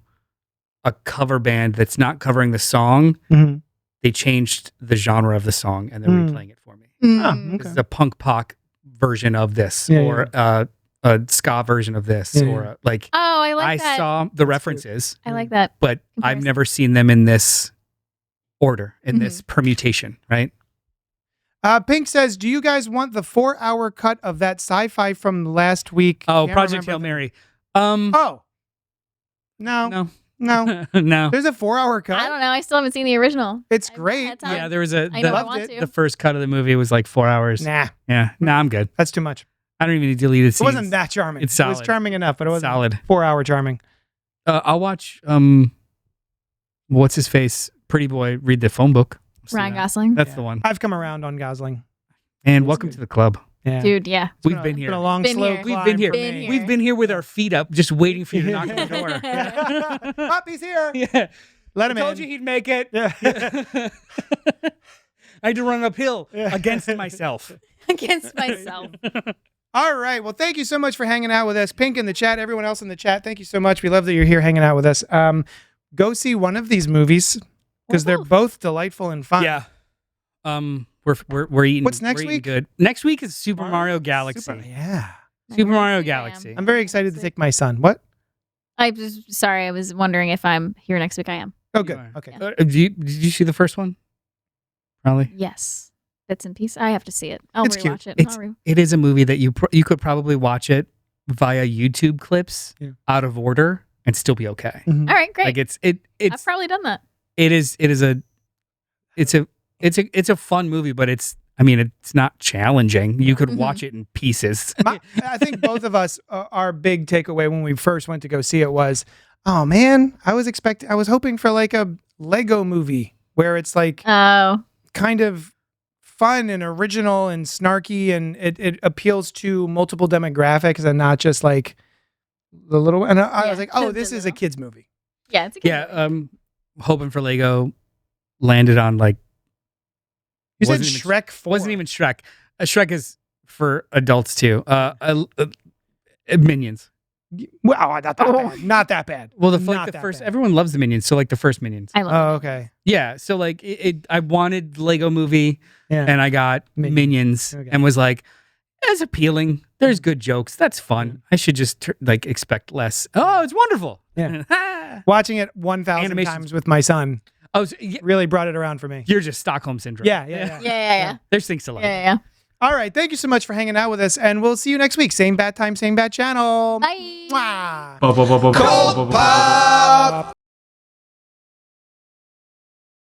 [SPEAKER 1] a cover band that's not covering the song.
[SPEAKER 3] Mhm.
[SPEAKER 1] They changed the genre of the song and they're replaying it for me.
[SPEAKER 2] Mm.
[SPEAKER 1] This is a punk pop version of this,
[SPEAKER 3] Yeah,
[SPEAKER 1] or a ska version of this,
[SPEAKER 3] Yeah,
[SPEAKER 1] or like.
[SPEAKER 2] Oh, I like
[SPEAKER 1] I
[SPEAKER 2] that.
[SPEAKER 1] saw the references,
[SPEAKER 2] I like that.
[SPEAKER 1] but I've
[SPEAKER 2] Comparison.
[SPEAKER 1] never seen them in this order, in
[SPEAKER 2] Mm-hmm.
[SPEAKER 1] this permutation, right?
[SPEAKER 3] Pink says, "Do you guys want the 4-hour cut of that sci-fi from last week?"
[SPEAKER 1] Oh,
[SPEAKER 3] Can't
[SPEAKER 1] Project
[SPEAKER 3] remember
[SPEAKER 1] Hail
[SPEAKER 3] the-
[SPEAKER 1] Mary.
[SPEAKER 3] Oh, no,
[SPEAKER 1] No, no.
[SPEAKER 3] There's a 4-hour cut.
[SPEAKER 2] I don't know. I still haven't seen the original.
[SPEAKER 3] it's
[SPEAKER 2] I've not
[SPEAKER 3] great.
[SPEAKER 2] had time.
[SPEAKER 1] Yeah, there was a
[SPEAKER 2] I know I
[SPEAKER 3] loved
[SPEAKER 2] want
[SPEAKER 3] it.
[SPEAKER 2] to.
[SPEAKER 1] the first cut of the movie was like 4 hours.
[SPEAKER 3] Nah,
[SPEAKER 1] Yeah, no, I'm good.
[SPEAKER 3] that's too much.
[SPEAKER 1] I don't even need deleted scenes.
[SPEAKER 3] It wasn't that charming.
[SPEAKER 1] It's
[SPEAKER 3] It was
[SPEAKER 1] solid.
[SPEAKER 3] charming enough, but it wasn't
[SPEAKER 1] Solid.
[SPEAKER 3] 4-hour charming.
[SPEAKER 1] I'll watch. What's his face? Pretty boy. Read the phone book. See
[SPEAKER 2] Ryan
[SPEAKER 1] that.
[SPEAKER 2] Gosling.
[SPEAKER 1] That's
[SPEAKER 3] Yeah.
[SPEAKER 1] the one.
[SPEAKER 3] I've come around on Gosling.
[SPEAKER 1] And
[SPEAKER 3] It's
[SPEAKER 1] welcome
[SPEAKER 3] good.
[SPEAKER 1] to the club.
[SPEAKER 3] Yeah,
[SPEAKER 2] Dude, yeah.
[SPEAKER 1] We've
[SPEAKER 3] It's
[SPEAKER 1] been
[SPEAKER 3] been
[SPEAKER 1] here.
[SPEAKER 3] a long,
[SPEAKER 2] Been
[SPEAKER 3] slow
[SPEAKER 2] here.
[SPEAKER 1] We've
[SPEAKER 3] climb
[SPEAKER 1] been
[SPEAKER 3] for
[SPEAKER 1] here.
[SPEAKER 2] Been
[SPEAKER 3] me.
[SPEAKER 2] here.
[SPEAKER 1] We've been here with our feet up, just waiting for you to knock on the door.
[SPEAKER 3] Poppy's here.
[SPEAKER 1] Yeah.
[SPEAKER 3] Let him
[SPEAKER 1] I told
[SPEAKER 3] in.
[SPEAKER 1] you he'd make it.
[SPEAKER 3] Yeah.
[SPEAKER 1] I had to run uphill
[SPEAKER 3] Yeah.
[SPEAKER 1] against myself.
[SPEAKER 2] Against myself.
[SPEAKER 3] All right. Well, thank you so much for hanging out with us. Pink in the chat, everyone else in the chat, thank you so much. We love that you're here hanging out with us. Go see one of these movies because they're both delightful and fun.
[SPEAKER 1] Yeah. We're eating.
[SPEAKER 3] What's next
[SPEAKER 1] we're eating
[SPEAKER 3] week?
[SPEAKER 1] Good. Next week is Super Mario Galaxy.
[SPEAKER 3] Yeah.
[SPEAKER 1] Super Mario
[SPEAKER 2] Yeah,
[SPEAKER 1] Galaxy.
[SPEAKER 3] I'm very excited to take my son. What?
[SPEAKER 2] I was sorry. I was wondering if I'm here next week. I am.
[SPEAKER 3] Oh, good.
[SPEAKER 1] are.
[SPEAKER 3] Okay.
[SPEAKER 1] Did you see the first one? Probably.
[SPEAKER 2] Yes. Bits and pieces. I have to see it. I'll
[SPEAKER 3] It's cute.
[SPEAKER 2] rewatch it.
[SPEAKER 1] It's it is a movie that you could probably watch it via YouTube clips
[SPEAKER 3] Yeah.
[SPEAKER 1] out of order and still be okay.
[SPEAKER 3] Mhm.
[SPEAKER 2] All right, great.
[SPEAKER 1] Like it's
[SPEAKER 2] I've probably done that.
[SPEAKER 1] it's a fun movie, but it's not challenging. You could
[SPEAKER 2] Mhm.
[SPEAKER 1] watch it in pieces.
[SPEAKER 3] I think both of us, our big takeaway when we first went to go see it was, oh man, I was hoping for like a Lego movie where it's like
[SPEAKER 2] Oh,
[SPEAKER 3] kind of fun and original and snarky and it appeals to multiple demographics and not just like the little. And I was
[SPEAKER 2] Yeah,
[SPEAKER 3] like, oh,
[SPEAKER 2] the
[SPEAKER 3] this is a
[SPEAKER 2] little.
[SPEAKER 3] kids movie.
[SPEAKER 2] yeah. It's a good
[SPEAKER 1] Yeah,
[SPEAKER 2] movie.
[SPEAKER 1] hoping for Lego landed on like
[SPEAKER 3] You said
[SPEAKER 1] Wasn't even-
[SPEAKER 3] Shrek 4.
[SPEAKER 1] Wasn't even Shrek. Shrek is for adults too. Minions.
[SPEAKER 3] Wow, not that bad. Not that bad.
[SPEAKER 1] Well,
[SPEAKER 3] Not
[SPEAKER 1] the
[SPEAKER 3] that
[SPEAKER 1] first.
[SPEAKER 3] bad.
[SPEAKER 1] Everyone loves the Minions, so like the first Minions.
[SPEAKER 2] I love
[SPEAKER 3] Oh,
[SPEAKER 2] it.
[SPEAKER 3] okay.
[SPEAKER 1] Yeah, so like I wanted Lego Movie,
[SPEAKER 3] Yeah.
[SPEAKER 1] and I got Minions,
[SPEAKER 3] Okay.
[SPEAKER 1] and was like, it's appealing. There's good jokes. That's fun. I should just like expect less. Oh, it's wonderful.
[SPEAKER 3] Yeah. Watching it 1,000
[SPEAKER 1] Animation's-
[SPEAKER 3] times with my son
[SPEAKER 1] Oh, so, yeah,
[SPEAKER 3] really brought it around for me.
[SPEAKER 1] you're just Stockholm syndrome.
[SPEAKER 3] Yeah.
[SPEAKER 2] Yeah.
[SPEAKER 1] There's things to like.
[SPEAKER 2] Yeah.
[SPEAKER 3] All right. Thank you so much for hanging out with us, and we'll see you next week. Same bad time, same bad channel.
[SPEAKER 2] Bye.
[SPEAKER 3] Mwah.
[SPEAKER 6] CultPOP.